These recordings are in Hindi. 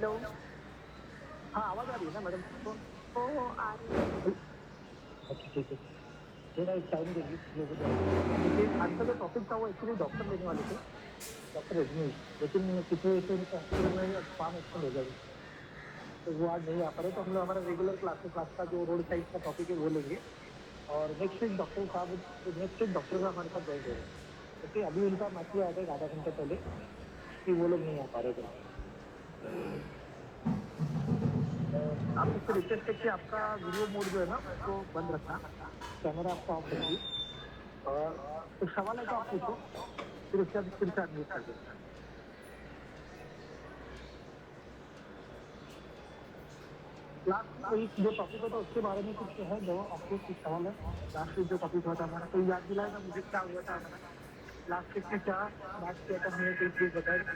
हेलो। हाँ, आवाज़ आ रही है ना मैडम आपको? हो आ रही है। अच्छा ठीक है। थोड़ा एक टाइम देंगे लोगों को। देखिए आज का जो टॉपिक था वो एक्चुअली डॉक्टर लेने वाले थे, डॉक्टर रजनीश, लेकिन सिचुएशन का एक्चुअली में काम एक्शन हो गया, तो वो आज नहीं आ पा रहे। तो हम लोग हमारा रेगुलर क्लास का जो रोड साइड का टॉपिक है वो लेंगे। और नेक्स्ट वीक डॉक्टर साहब, नेक्स्ट वीक डॉक्टर साहब हमारे साथ ज्वाइन हो रहे हैं। ओके, अभी उनका मैसेज आया था एक आधा घंटे पहले कि वो लोग नहीं आ पा रहे थे। आप इससे रिक्वेस्ट है कि आपका वीडियो मोड जो है ना उसको बंद रखना, कैमरा आपका ऑफ रखिए, और कुछ सवाल है तो आप पूछो, फिर उसके बाद फिर से अनम्यूट कर देना। लास्ट वीक जो टॉपिक होता है उसके बारे में कुछ है जो आपको कुछ सवाल है? लास्ट वीक जो टॉपिक हुआ था हमारा, कोई याद दिलाएगा मुझे क्या हुआ था हमारा लास्ट वीक में, क्या बात किया था हमने, कोई प्लीज बताएगा।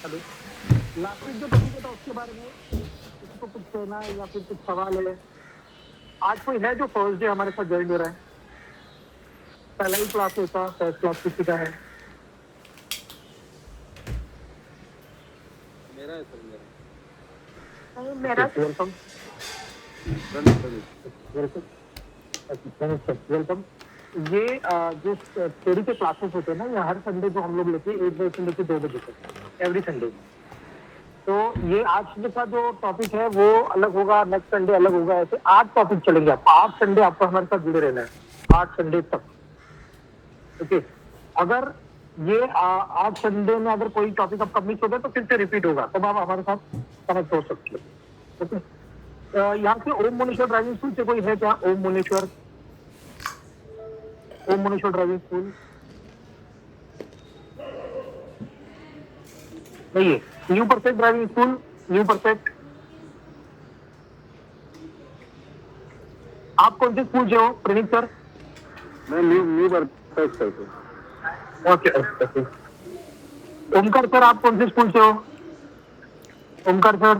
हेलो, लास्ट वीक जो टॉपिक होता है उसके बारे में किसी को कुछ कहना है या फिर कुछ सवाल है? आज कोई है जो फर्स्ट डे हमारे साथ ज्वाइन हो रहा है? पहला ही क्लास होता, फर्स्ट क्लास किसी का है? मेरा है सर, मेरा। नहीं मेरा वेलकम, वेलकम। ये जो थ्योरी के क्लासेस होते हैं ना, ये हर संडे को हम लोग लेते हैं 1 बजे से लेकर 2 बजे तक, एवरी संडे। तो ये आज का जो टॉपिक है वो अलग होगा, नेक्स्ट संडे अलग होगा, ऐसे 8 टॉपिक चलेंगे। आपको 8 संडे आपको हमारे साथ जुड़े रहना है, 8 संडे तक। ओके, अगर ये 8 संडे में अगर कोई टॉपिक आपका मिस हो गया तो फिर से रिपीट होगा, तब आप हमारे साथ कनेक्ट हो सकते हो। ओके, यहाँ से ओम मुनेश्वर ड्राइविंग स्कूल से कोई है क्या? ओम मुनेश्वर ड्राइविंग स्कूल नहीं है। New perfect driving school, new perfect. आप कौन से स्कूल से हो प्रणीत सर? मैं न्यू परफेक्ट सर से। ओके। ओमकार सर, आप कौन से स्कूल से हो? Omkar sir?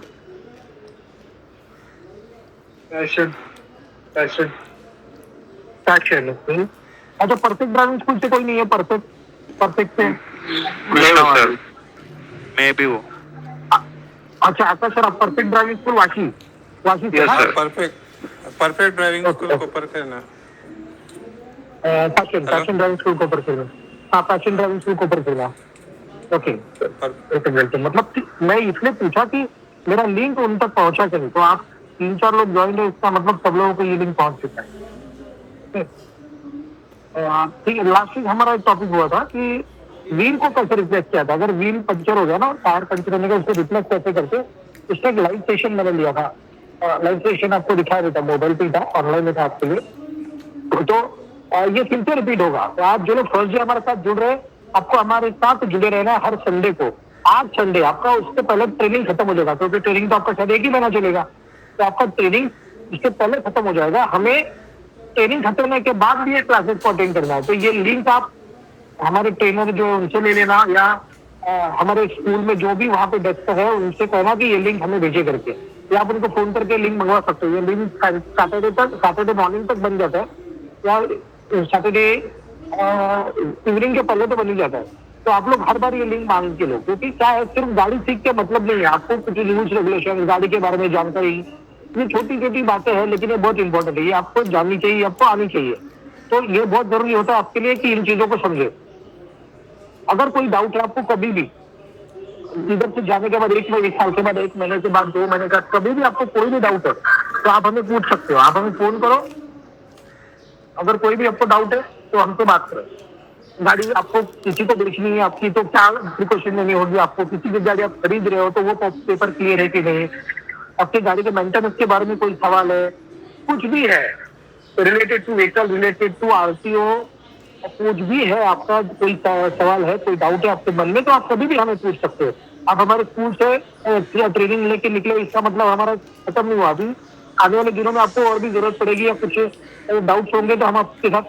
Passion, passion, passion. अच्छा, परफेक्ट ड्राइविंग स्कूल से कोई नहीं है? परफेक्ट से नहीं हो सर, मैं भी हूँ। अच्छा आकाश सर, आप परफेक्ट ड्राइविंग स्कूल वाशी से? Yes sir. Perfect driving school को पर करना। पैशन ड्राइविंग स्कूल को पर करना। हाँ, पैशन ड्राइविंग स्कूल को पर करना। ओके, मतलब कि मैं इसलिए पूछा कि मेरा लिंक उन तक पहुंचा कि नहीं, तो आप 3-4 लोग ज्वाइन है, इसका मतलब सब लोगों को ये लिंक पहुंच चुका है। ठीक है, लास्ट वीक हमारा एक टॉपिक हुआ था कि व्हील को कैसे रिप्लेस किया था। अगर व्हील पंचर हो गया ना, टायर पंचर होने का, उसको रिप्लेस कैसे करके, उसका एक लाइव सेशन मैंने लिया था। लाइव सेशन आपको दिखाया देता, मोबाइल पे था, ऑनलाइन में था आपके लिए। तो ये फिर से रिपीट होगा। तो आप जो लोग फर्स्ट डे हमारे साथ जुड़ रहे हैं, आपको हमारे साथ जुड़े रहना है हर संडे को। 8 संडे आपका, उससे पहले ट्रेनिंग खत्म हो जाएगा, क्योंकि ट्रेनिंग तो आपका शायद 1 ही महीना चलेगा, तो आपका ट्रेनिंग इससे पहले खत्म हो जाएगा। हमें ट्रेनिंग खत्म होने के बाद भी ये क्लासेस को अटेंड करना है। तो ये लिंक आप हमारे ट्रेनर जो उनसे ले लेना, या हमारे स्कूल में जो भी वहाँ पे डेस्क है उनसे कहना कि ये लिंक हमें भेजे करके, या आप उनको फोन करके लिंक मंगवा सकते हो। ये लिंक सैटरडे मॉर्निंग तक बन जाता है, या सैटरडे इवनिंग के पहले तो बन ही जाता है। तो आप लोग हर बार ये लिंक मांग के लो, क्योंकि क्या है, सिर्फ गाड़ी सीख के मतलब नहीं है, आपको कुछ रूल्स रेगुलेशन, गाड़ी के बारे में जानकारी, ये छोटी छोटी बातें हैं, लेकिन ये बहुत इंपॉर्टेंट है, ये आपको जाननी चाहिए, आपको आनी चाहिए। तो ये बहुत जरूरी होता है आपके लिए कि इन चीजों को समझे। अगर कोई डाउट है आपको कभी भी, इधर से जाने के बाद 1 साल के बाद, 1 महीने के बाद, 2 महीने का, कभी भी आपको कोई भी डाउट है तो आप हमें पूछ सकते हो, आप हमें फोन करो। अगर कोई भी आपको डाउट है तो हमसे बात करो। गाड़ी आपको किसी को बेचनी है आपकी, तो क्या प्रिकॉशन लेनी होगी आपको? किसी की गाड़ी आप खरीद रहे हो तो वो पेपर क्लियर है कि नहीं? आपकी गाड़ी के मेंटेनेंस के बारे में कोई सवाल है, कुछ भी है related to vehicle, related to RTO, कुछ भी है आपका, कोई सवाल है, कोई डाउट है आपके मन में, तो आप कभी भी हमें पूछ सकते हो। आप हमारे स्कूल से ट्रेनिंग लेके निकले, इसका मतलब हमारा खत्म नहीं हुआ। अभी आने वाले दिनों में आपको और भी जरूरत पड़ेगी, या कुछ डाउट्स होंगे तो हम आपके साथ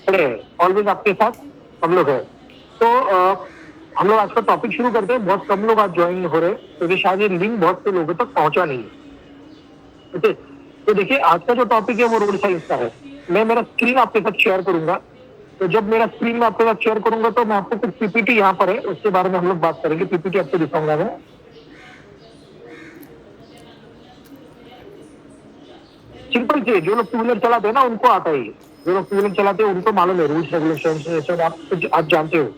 खड़े हैं, ऑलवेज आपके साथ हम लोग हैं। तो हम लोग आज का टॉपिक शुरू करते हैं। बहुत कम लोग आज ज्वाइन हो रहे हैं क्योंकि शायद ये लिंक बहुत से लोगों तक पहुंचा नहीं है। ओके, तो देखिए आज का जो टॉपिक है वो रोड साइंस का है। मैं मेरा स्क्रीन आपके साथ शेयर करूंगा, तो जब मेरा स्क्रीन में आपके साथ शेयर करूंगा तो मैं आपको कुछ पीपीटी यहाँ पर है उसके बारे में हम लोग बात करेंगे। पीपीटी आपको दिखाऊंगा मैं। सिंपल से जो लोग टू व्हीलर चलाते हैं ना उनको आता है ये। जो लोग टू व्हीलर चलाते हैं उनको मालूम है रूल्स रेगुलेशन, आप कुछ आप जानते हो,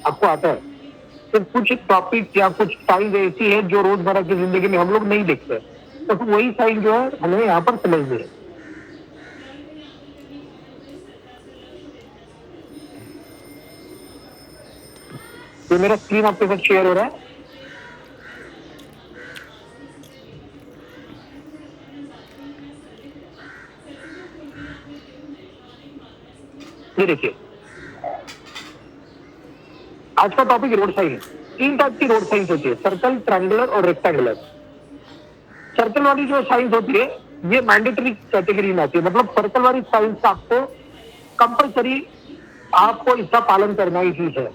आपको आता है। तो कुछ टॉपिक या कुछ साइंस ऐसी है जो रोजमर्रा की जिंदगी में हम लोग नहीं देखते, तो वही साइंस जो है हमें यहाँ पर समझनी है। तो मेरा स्क्रीन आपके साथ शेयर हो रहा है। ये देखिए आज का टॉपिक रोड साइन। 3 टाइप की रोड साइंस होती है, सर्कल, ट्रायंगुलर और रेक्टेंगुलर। सर्कल वाली जो साइंस होती है ये मैंडेटरी कैटेगरी में आती है, मतलब सर्कल वाली साइंस आपको कंपलसरी आपको इसका पालन करना ही चीज है।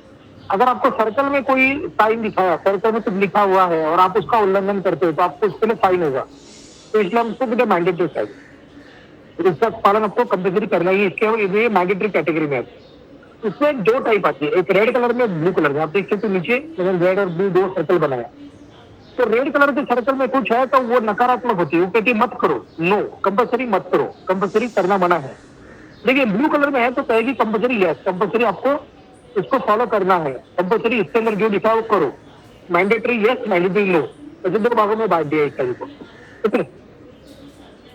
अगर आपको सर्कल में कोई साइन दिखाया, सर्कल में कुछ लिखा हुआ है और आप उसका उल्लंघन करते हो तो आपको उसके लिए फाइन होगा। तो इसलिए हम उसको मैंडेटरी साइन, इसका पालन आपको कंपलसरी करना ही है। इसके ये मैंडेटरी कैटेगरी में है। इसमें 2 टाइप आती है, एक रेड कलर में, ब्लू कलर में। आप देख सकते हो नीचे मैंने रेड और ब्लू 2 सर्कल बनाया। तो रेड कलर के सर्कल में कुछ है तो वो नकारात्मक होती है, वो कहती है मत करो, नो, कंपलसरी मत करो, कंपलसरी करना मना है। देखिए ब्लू कलर में है तो कहेगी कंपलसरी यस, कंपलसरी आपको इसको फॉलो करना है, कंपलसरी इसके अंदर जो लिखा है वो करो। मैंडेटरी यस, मैंडेटरी नो, ऐसे 2 भागों में बांट दिया इस टाइप को। ठीक है।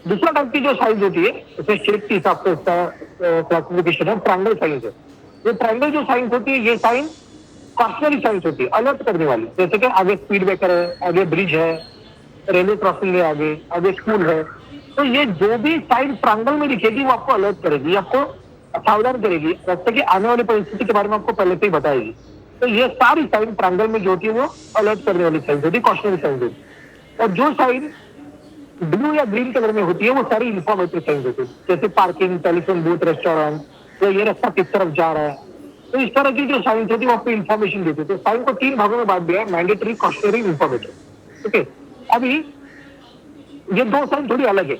दूसरा टाइप की जो साइंस होती है उसमें शेप के हिसाब से उसका क्लासिफिकेशन है, ट्रायंगल साइंस है। ये ट्रायंगल जो साइंस होती है ये साइन कॉशनरी साइंस होती है, अलर्ट करने वाली। जैसे कि आगे स्पीड ब्रेकर है, आगे ब्रिज है, रेलवे क्रॉसिंग है, आगे स्कूल है, तो ये जो भी साइन ट्रायंगल में लिखेगी वो आपको अलर्ट करेगी, आपको सावधान करेगी, रास्ते की आने वाली परिस्थिति के बारे में आपको पहले से ही बताएगी। तो ये सारी साइन ट्रायंगल में जो होती है वो अलर्ट करने वाली साइंस होती है, कॉशनरी साइंस होती है। और जो साइन ब्लू या ग्रीन कलर में होती है वो सारी इंफॉर्मेटिव साइंस होती है, जैसे पार्किंग, टेलीफोन बूथ, रेस्टोरेंट, तो ये रास्ता किस तरफ जा रहा है। तो इस तरह की जो साइंस होती है वो आपको इन्फॉर्मेशन देती है। तो साइन को 3 भागों में बांट दिया है, मैंडेटरी, कॉशनरी, इंफॉर्मेटिव। ठीक है। अभी ये 2 साइन थोड़ी अलग है,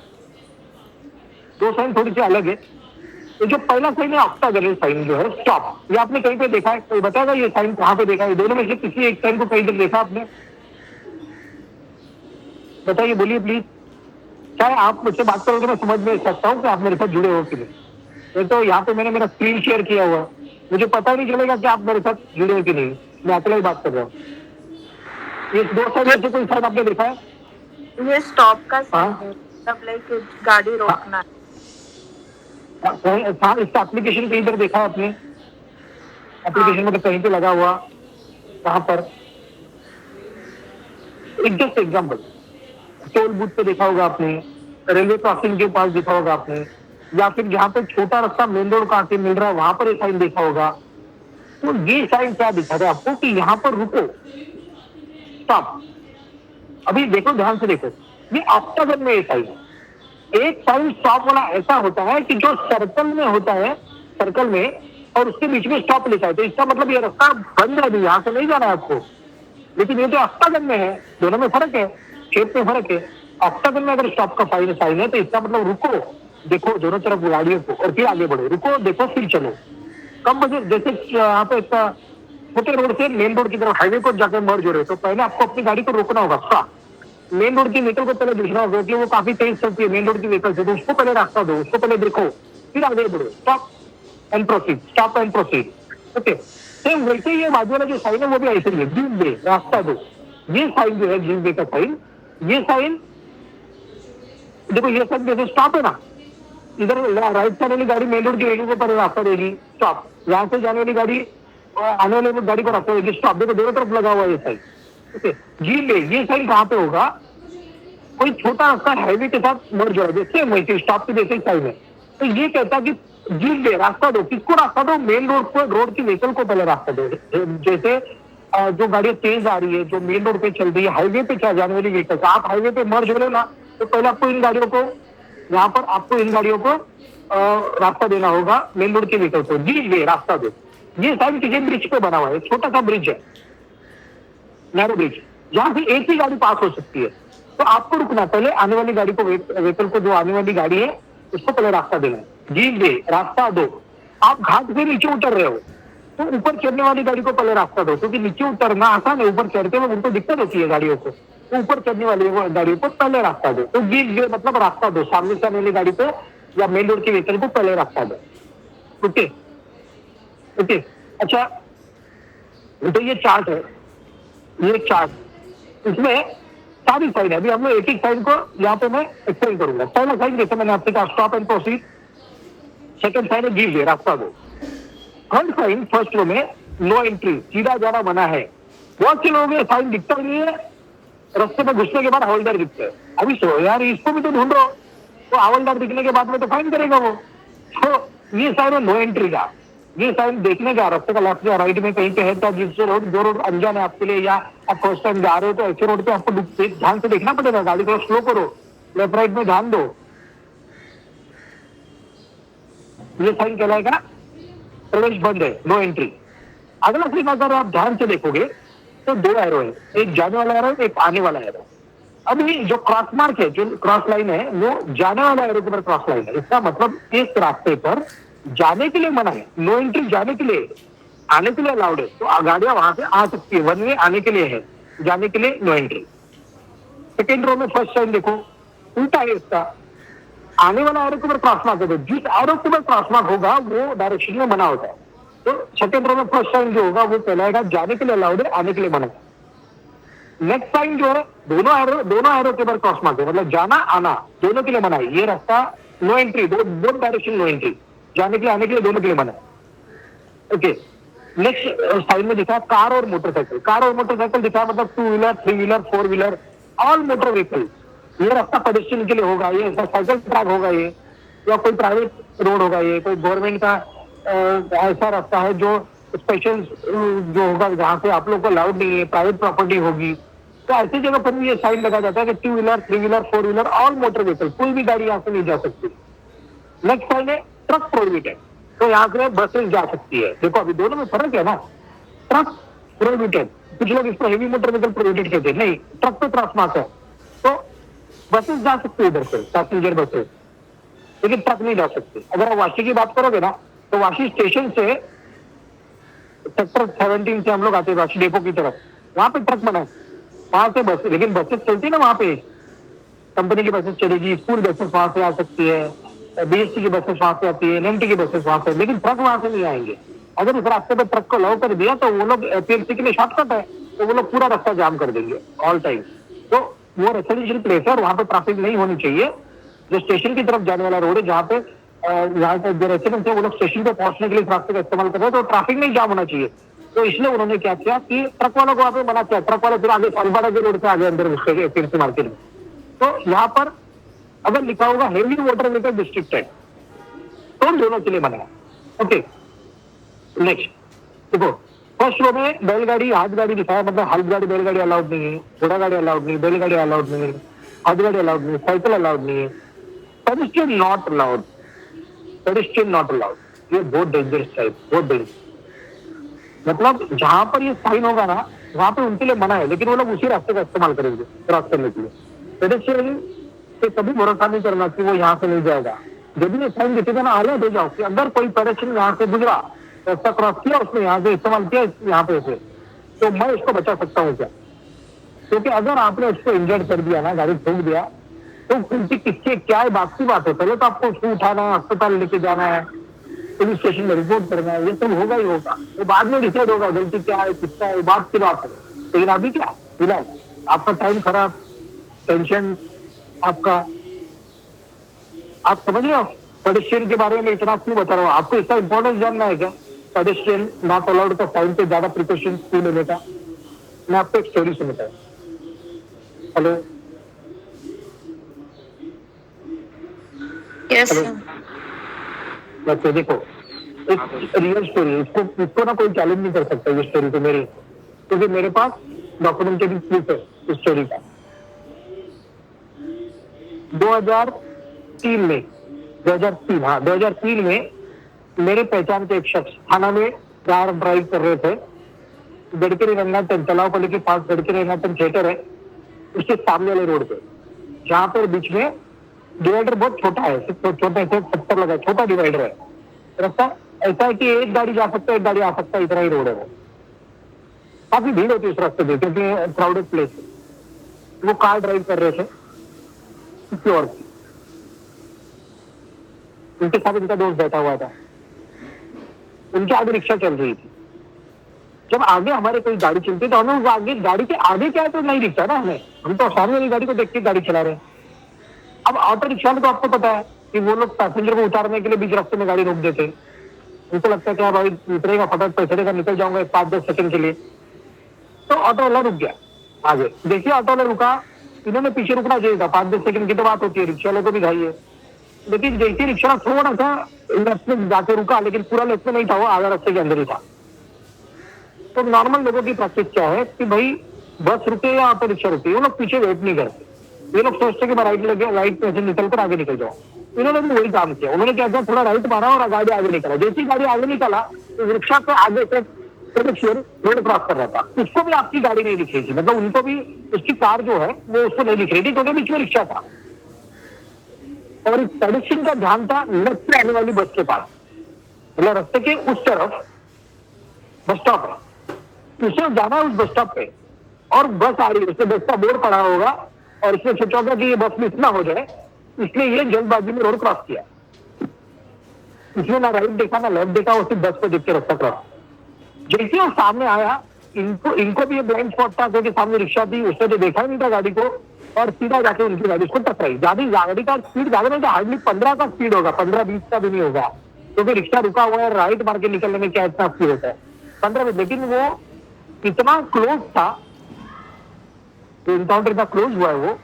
2 साइन थोड़ी सी अलग है। तो जो पहला साइन है ऑक्टागोनल साइन जो है, स्टॉप, ये आपने कहीं पे देखा है? कोई बताएगा ये साइन कहाँ पे देखा है? दोनों में से किसी एक साइन को कहीं पर देखा आपने? बताइए, बोलिए प्लीज। चाहे आप मुझसे बात करोगे मैं समझ में सकता हूँ कि आप मेरे साथ जुड़े हो कि नहीं। तो यहाँ पे मैंने मेरा स्क्रीन शेयर किया हुआ, मुझे पता नहीं चलेगा कि आप मेरे साथ जुड़े हो कि नहीं, मैं अकेला ही बात कर रहा हूँ। ये 2 साइन में से कोई साइन आपने देखा है? ये स्टॉप का साइन हाँ। है, मतलब लाइक गाड़ी रोकना है। हाँ, इसका एप्लीकेशन कहीं पर देखा है आपने? एप्लीकेशन मतलब कहीं पे लगा हुआ, वहां पर एक जस्ट एग्जाम्पल, टोल बूथ पे देखा होगा आपने, रेलवे क्रॉसिंग के पास देखा होगा आपने, या फिर जहाँ पे छोटा रास्ता मेन रोड कहाँ से मिल रहा है वहां पर एक साइन देखा होगा। तो ये साइन क्या दिखा रहा है आपको कि यहाँ पर रुको, स्टॉप। अभी देखो, ध्यान से देखो, ये ऑक्टागन में एक साइन है। एक साइन स्टॉप वाला ऐसा होता है कि जो सर्कल में होता है, सर्कल में, और उसके बीच में स्टॉप लिखा है। तो इसका मतलब ये रास्ता बंद है, यहाँ से नहीं जाना है आपको। लेकिन ये तो ऑक्टागन में है, दोनों में फर्क है, शेप में फर्क है। ऑक्टागन में अगर स्टॉप का साइन है तो इसका मतलब रुको, देखो दोनों तरफ गाड़ियों को, और फिर आगे बढ़ो, रुको, देखो, फिर चलो। कम बजे जैसे यहाँ पे छोटे रोड से मेन रोड की तरफ हाईवे को जाकर मर्ज हो रहे, तो पहले आपको अपनी गाड़ी को रोकना होगा। स्टॉप। मेन रोड की व्हीकल को पहले देखना होगा कि वो काफी तेज चलती है, मेन रोड की व्हीकल से, तो उसको पहले रास्ता दो, उसको पहले देखो, फिर आगे बढ़ो। Stop and proceed, stop and proceed. Okay. Same वैसे ये बाजू वाला जो साइन है वो भी ऐसे ही है, गिव वे, रास्ता दो। ये साइन जो है गिव वे का साइन, ये साइन देखो, ये साइन जैसे स्टॉप है ना, इधर राइट साइड वाली गाड़ी मेन रोड की व्हीकल को पहले रास्ता देगी, स्टॉप। यहाँ से जाने वाली गाड़ी आने वाली गाड़ी को रास्ता देगी, स्टॉप। देखो दोनों तरफ लगा हुआ है ये साइन। ओके। गिव वे, ये साइन कहाँ पे होगा? कोई छोटा रास्ता हाईवे के साथ मर्ज हो रहा है, सेम वैसे स्टॉप के जैसे साइन है। तो ये कहता है कि गिव वे, रास्ता दो। किसको रास्ता दो? मेन रोड को, रोड की व्हीकल को पहले रास्ता दो। जैसे जो गाड़ी तेज आ रही है, जो मेन रोड पे चल रही है, हाईवे पे जाने वाली व्हीकल, आप हाईवे पे मर्ज हो रहे ना, तो पहले आपको इन गाड़ियों को, यहाँ पर आपको इन गाड़ियों को रास्ता देना होगा, मेन रोड की व्हीकल को। गिव वे, रास्ता दो। ये साइन किसी ब्रिज पे बना हुआ है, छोटा सा ब्रिज है, नैरो ब्रिज, जहाँ से एक ही गाड़ी पास हो सकती है। तो आपको रुकना, पहले आने वाली गाड़ी को, व्हीकल को, जो आने वाली गाड़ी है उसको पहले रास्ता देना, जी दे, रास्ता दो। आप घाट से नीचे उतर रहे हो तो ऊपर चढ़ने वाली गाड़ी को पहले रास्ता दो, क्योंकि नीचे उतरना आसान है, ऊपर चढ़ते हुए उनको दिक्कत होती है गाड़ियों को, तो ऊपर चढ़ने वाली गाड़ियों को पहले रास्ता दो। तो जी दे मतलब रास्ता दो, सामने से आने वाली गाड़ी को या मेन रोड के व्हीकल को पहले रास्ता दो। ओके ओके, अच्छा तो ये चार्ट है, ये चार्ट, इसमें सारी साइन है। अभी हम लोग एक एक साइन को यहाँ पे मैं एक्सप्लेन करूंगा। पहला साइन जैसे मैंने आपसे कहा stop and proceed, second sign है गिव वे, रास्ता दो। थर्ड साइन फर्स्ट रो में नो एंट्री, सीधा जाना मना है। बहुत से लोग साइन दिखता नहीं है, रास्ते में घुसने के बाद हवलदार दिखते हैं। अभी सो यार इसको भी तो ढूंढो, तो हवलदार दिखने के बाद में तो फाइन करेगा वो। तो ये साइन है नो एंट्री का, ये साइन देखने का रास्ते का लेफ्ट या राइट में कहीं पे है, तो जिससे रोड, जो रोड अनजान है आपके लिए या आप फर्स्ट टाइम जा रहे हो, तो ऐसे रोड पे आपको ध्यान से देखना पड़ेगा, गाड़ी को स्लो करो, लेफ्ट राइट में ध्यान दो। ये साइन कहलाएगा प्रवेश बंद है, नो एंट्री। अगला साइन अगर आप ध्यान से देखोगे तो दो एरो है, एक जाने वाला एरो, एक आने वाला एरो। अभी जो क्रॉस मार्क है, जो क्रॉस लाइन है, वो जाने वाला एरो के ऊपर क्रॉस लाइन है। इसका मतलब इस रास्ते पर जाने के लिए मना है, नो एंट्री जाने के लिए, आने के लिए अलाउड है। तो गाड़ियां वहां से आ सकती है, वन वे आने के लिए है, जाने के लिए नो एंट्री। सेकेंड रो में फर्स्ट साइन देखो, उल्टा है इसका, आने वाला एरो के ऊपर क्रॉस मार्क है, जिस एरो के ऊपर क्रॉस मार्क होगा वो डायरेक्शन में मना होता है। तो सेकेंड रो में फर्स्ट साइन जो होगा वो कहलाएगा जाने के लिए अलाउड है, आने के लिए मना है। नेक्स्ट साइन जो है दोनों एरो के ऊपर क्रॉस मार्क है, मतलब जाना आना दोनों के लिए मना है। ये रास्ता नो एंट्री, दो डायरेक्शन नो एंट्री, जाने के लिए आने के लिए दोनों के लिए मना है। ओके, नेक्स्ट साइड में दिखा कार और मोटरसाइकिल। कार और मोटरसाइकिल दिखा मतलब 2 wheeler, 3 wheeler, 4 wheeler, all motor vehicle. ये रास्ता पेडेस्ट्रियन के लिए होगा, ये साइकिल ट्रैक होगा, ये या कोई प्राइवेट रोड होगा, ये कोई गवर्नमेंट का ऐसा रास्ता है जो स्पेशल जो होगा, जहाँ से आप लोग को अलाउड नहीं है, प्राइवेट प्रॉपर्टी होगी। तो ऐसी जगह पर भी ये साइन लगा जाता है कि 2 wheeler, 3 wheeler, 4 wheeler, all motor vehicle, कोई भी गाड़ी यहाँ से नहीं जा सकती। नेक्स्ट साइन है ट्रक प्रोहिबिटेड, तो यहाँ से बसेस जा सकती है। देखो अभी दोनों में फर्क है ना, ट्रक प्रोहिबिटेड, कुछ लोग इसको हेवी मोटर व्हीकल प्रोहिबिटेड कहते हैं, नहीं, ट्रक पे क्रॉस मार्क है, तो बसेस जा सकती है इधर से, पैसेंजर बसेस, लेकिन ट्रक नहीं जा सकते। अगर आप वाशी की बात करोगे ना, तो वाशी स्टेशन से सेक्टर 17 से हम लोग आते हैं वाशी डेपो की तरफ, वहां पे ट्रक बना है, वहां से बस, लेकिन बसेस चलती है ना, वहां पे कंपनी की बसेस चलेगी, स्कूल बसेस वहां से आ सकती है, बीएससी की बसेस वहां से आती है, एनएमटी की बसेस वहां से, लेकिन ट्रक वहां से नहीं आएंगे। अगर उस रास्ते पे ट्रक को अलाउ कर दिया तो वो लोग पीएमसी के लिए शॉर्टकट है, तो वो लोग पूरा रास्ता जाम कर देंगे ऑल टाइम। तो वो रेसिडेंशियल प्लेस है और वहां पे ट्रैफिक नहीं होनी चाहिए। जो स्टेशन की तरफ जाने वाला रोड है, जहाँ पे जो रेसिडेंट है वो लोग स्टेशन पे पहुंचने के लिए रास्ते का इस्तेमाल कर रहे हैं, तो ट्रैफिक नहीं जाम होना चाहिए। तो इसलिए उन्होंने क्या किया कि ट्रक वालों को वहां पे मना किया, ट्रक वाले फिर आगे सालबाड़ा के रोड से आगे अंदर घुस गए पीएमसी मार्केट में। तो यहाँ पर अगर लिखा होगा हेवी वाटर व्हीकल डिस्ट्रिक्टेड, तो दोनों के लिए मना है। ओके, नेक्स्ट देखो, फर्स्ट रो में बैलगाड़ी, हाथ गाड़ी दिखाया, मतलब हाथ गाड़ी बैलगाड़ी अलाउड नहीं है, घोड़ा गाड़ी अलाउड नहीं, बैलगाड़ी अलाउड नहीं है, हाथ गाड़ी अलाउड नहीं है, साइकिल अलाउड नहीं है, pedestrian not allowed, pedestrian not allowed. ये बहुत डेंजरस टाइप, बहुत डेंजरस, मतलब जहां पर ये साइन होगा ना वहां पे उनके लिए मना है, लेकिन वो लोग उसी रास्ते का इस्तेमाल करेंगे क्रॉस करने के लिए। पेडेस्ट्रियन पे कभी भरोसा नहीं करना कि वो यहाँ से नहीं जाएगा। जब भी ये साइन दिखेगा ना, अलर्ट हो जाओ कि अगर कोई पेडेस्ट्रियन यहाँ से गुजरा, रास्ता क्रॉस किया, उसने यहाँ से इस्तेमाल किया यहाँ पे से, तो मैं उसको बचा सकता हूँ क्या? क्योंकि अगर आपने उसको इंजर्ड कर दिया ना, गाड़ी ठोक दिया, तो उनकी किसके क्या है बात की बात है। पहले तो आपको उसको उठाना है, अस्पताल लेके जाना है, पुलिस स्टेशन में रिपोर्ट करना है, ये सब होगा ही होगा। तो बाद में डिसाइड होगा गलती क्या है, कितना है, बात की बात है। लेकिन अभी क्या फिलहाल आपका टाइम खराब, टेंशन आपका, आप समझ रहे हो पेडेस्ट्रियन के बारे में इतना क्यों बता रहा हूँ? आपको इसका इंपॉर्टेंस जानना है क्या? पेडेस्ट्रियन नॉट अलाउड का साइन पे ज्यादा प्रिकॉशन क्यों लेने का? मैं आपको एक स्टोरी सुनाता हूँ। हेलो यस बच्चे देखो, एक रियल स्टोरी है, इसको ना कोई चैलेंज नहीं कर सकता ये स्टोरी को मेरे, क्योंकि मेरे पास डॉक्यूमेंटरी प्रूफ है इस स्टोरी का। 2003 में मेरे पहचान के एक शख्स थाना में कार ड्राइव कर रहे थे, गडकरी रंगनाथन तलावपल्ली के पास गडकरी रंगनाथन थिएटर है, उसके सामने वाले रोड पे, जहाँ पर बीच में डिवाइडर बहुत छोटा है, छोटा है, 70 लगा, छोटा डिवाइडर है। रास्ता ऐसा है कि एक गाड़ी जा सकता है, एक गाड़ी आ सकता है, इतना ही रोड है वो। काफी भीड़ होती है उस रास्ते पे क्योंकि क्राउडेड प्लेस है। वो कार ड्राइव कर रहे थे किसी और की, उनके साथ उनका दोस्त बैठा हुआ था, उनके आगे रिक्शा चल रही थी। जब आगे हमारे कोई गाड़ी चलती तो हमें उस आगे गाड़ी के आगे क्या है तो नहीं दिखता ना हमें, हम तो सामने वाली गाड़ी को देख के गाड़ी चला रहे हैं। अब ऑटो रिक्शा में तो आपको पता है कि वो लोग पैसेंजर को उतारने के लिए बीच रास्ते में गाड़ी रोक देते हैं। उनको लगता है कि भाई उतरेगा फटाफट पैसे देगा, निकल जाऊंगा 5-10 सेकंड के लिए। तो ऑटो वाला रुक गया आगे, देखिए ऑटो वाला रुका, इन्होंने पीछे रुकना चाहिए था, 5-10 सेकंड की तो बात होती है, रिक्शा वाले को भी घाई है। लेकिन जैसे रिक्शा थोड़ा सा लेफ्ट में जाके रुका, लेकिन पूरा लेफ्ट में नहीं था, वो आधा रास्ते के अंदर ही था। तो नॉर्मल लोगों की प्रैक्टिस क्या है कि भाई बस रुके या ऑटो रिक्शा रुके, वो लोग पीछे वेट नहीं करते। ये लोग सोचते कि मैं राइट लगे, राइट में से निकल कर आगे निकल जाऊं। इन्होंने भी वही काम किया, उन्होंने क्या किया, थोड़ा राइट मारा और गाड़ी आगे निकला। जैसी गाड़ी आगे निकला तो रिक्शा के आगे से रोड क्रॉस कर रहा था, उसको भी आपकी गाड़ी नहीं दिख रही थी, मतलब उनको भी उसकी कार जो है वो उसको नहीं दिख रही थी क्योंकि बीच में रिक्शा था। और इस पेडेस्ट्रियन का ध्यान था लेफ्ट से आने वाली बस के पास, मतलब रास्ते के उस तरफ बस स्टॉप है, उसे जाना है उस बस स्टॉप पे, और बस आ रही है, उसमें बस का बोर्ड पड़ा होगा और इसने सोचा होगा कि ये बस मिस ना हो जाए, इसलिए ये जल्दबाजी में रोड क्रॉस किया। इसने ना राइट देखा ना लेफ्ट देखा, उसी बस को देख के रास्ता क्रॉस। जैसे वो सामने आया, इनको भी ये ब्लाइंड स्पॉट था क्योंकि सामने रिक्शा थी, उसने तो देखा ही नहीं था गाड़ी को, और सीधा जाके उनकी गाड़ी उसको टकराई। गाड़ी का स्पीड ज्यादा नहीं था, हार्डली 15 का स्पीड होगा, 15-20 का भी नहीं होगा, क्योंकि रिक्शा रुका हुआ है, राइट मार के निकलने में क्या इतना स्पीड होता है, 15 में। लेकिन वो इतना क्लोज था, इनकाउंटर इतना क्लोज हुआ है वो,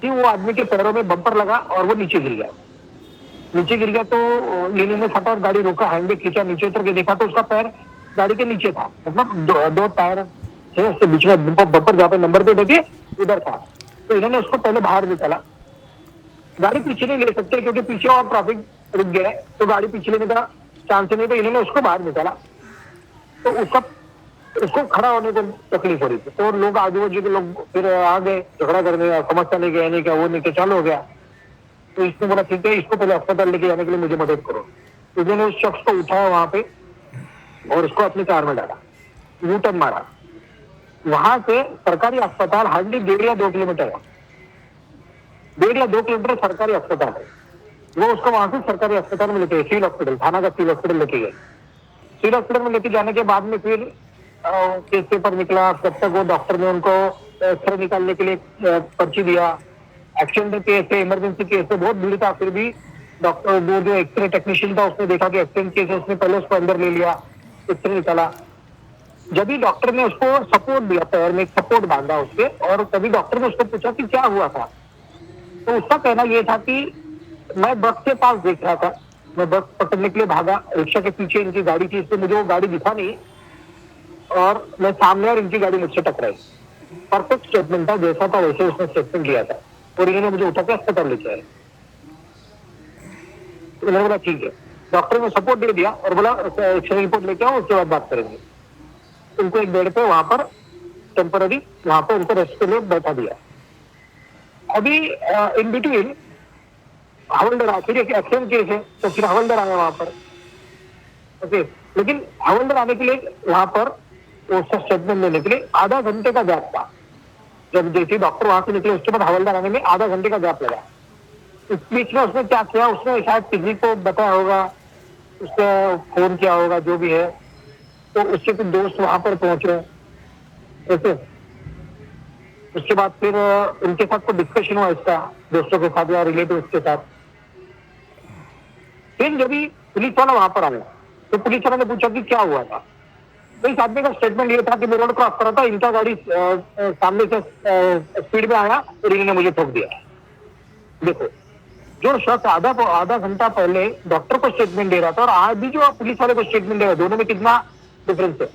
कि वो आदमी के पैरों में बम्पर लगा और वो नीचे गिर गया। नीचे गिर गया तो लीनी ने फटाफट गाड़ी रोका, हैंडब्रेक खींचा, नीचे उतर के देखा तो उसका पैर गाड़ी के नीचे था, मतलब दो टायर थे उसके बीच में, बम्पर जहाँ पे नंबर पे देखे उधर था। तो इन्होंने उसको पहले बाहर निकाला। गाड़ी पीछे नहीं ले सकते क्योंकि पीछे और ट्रैफिक रुक गया है, तो गाड़ी पीछे लेने का चांस नहीं, तो इन्होंने उसको बाहर निकाला। तो उसको खड़ा होने को तकलीफ हो रही थी, तो लोग आजू बाजू के लोग फिर आ गए झगड़ा करने, समझता नहीं गया, नहीं क्या वो नहीं क्या, चालू हो गया। तो इसने बोला ठीक है, इसको पहले अस्पताल लेके जाने के लिए मुझे मदद करो। तो इन्होंने उस शख्स को उठाया वहां पे और उसको अपनी कार में डाला, यू टर्न मारा। वहां से सरकारी अस्पताल हार्डली 1.5 या 2 किलोमीटर है, 1.5 या 2 किलोमीटर सरकारी अस्पताल है। वो उसको वहां से सरकारी अस्पताल में लेके गए, सिविल हॉस्पिटल, थाना का सिविल हॉस्पिटल लेके गए। सिविल हॉस्पिटल में लेके जाने के बाद में फिर केस पेपर निकला, तब तक वो डॉक्टर ने उनको एक्सरे निकालने के लिए पर्ची दिया। एक्सीडेंट केस है, इमरजेंसी केस है, बहुत भीड़ था, फिर भी डॉक्टर वो जो एक्सरे टेक्नीशियन था उसने देखा कि एक्सीडेंट केस है, उसने पहले उसको अंदर ले लिया, एक्सरे निकाला। जब भी डॉक्टर ने उसको सपोर्ट दिया, पैर में सपोर्ट बांधा उसके, और तभी डॉक्टर ने उसको पूछा कि क्या हुआ था, तो उसका कहना यह था कि मैं बस के पास देख रहा था, मैं बस पकड़ने के लिए भागा, रिक्शा के पीछे इनकी गाड़ी थी, इसलिए मुझे वो गाड़ी दिखा नहीं, और मैं सामने और इनकी गाड़ी मुझसे टकराई। परफेक्ट स्टेटमेंट था, जैसा था वैसे उसने स्टेटमेंट लिया था, और इन्होंने मुझे उठा के अस्पताल लेके आए। उन्होंने बोला ठीक है, डॉक्टर ने सपोर्ट दे दिया और बोला एक्सरे रिपोर्ट लेके आओ, उसके बाद बात करेंगे। उनको एक बेड पे वहां पर टेम्पररी वहां पर उनको रेस्ट के लिए बैठा दिया। अभी इन बिटवीन हवलदार आया, फिर एक एक्सीडेंट केस है तो फिर हवलदार आया वहां पर, ओके। लेकिन हवलदार आने के लिए वहां पर उसका स्टेटमेंट लेने के लिए आधा घंटे का गैप था। जब जैसे डॉक्टर वहां से निकले उसके बाद हवलदार आने में आधा घंटे का गैप लगा। इस बीच में उसने क्या किया, उसने शायद किसी को बताया होगा, उसने फोन किया होगा, जो भी है, तो उसके कुछ दोस्त वहां पर पहुंचे, ऐसे। उसके बाद फिर उनके साथ कोई डिस्कशन हुआ इसका, दोस्तों के साथ या रिलेटिव के साथ। फिर जब भी पुलिस वाला वहां पर आया तो पुलिस वाला ने पूछा कि क्या हुआ था, तो इस आदमी का स्टेटमेंट ये था कि मैं रोड क्रॉस कर रहा था, इनका गाड़ी सामने से स्पीड में आया और इन्होंने मुझे ठोक दिया। देखो, जो शख्स आधा घंटा पहले डॉक्टर को स्टेटमेंट दे रहा था और आज भी जो पुलिस वाले को स्टेटमेंट दे रहा है, दोनों में कितना डिफरेंस है।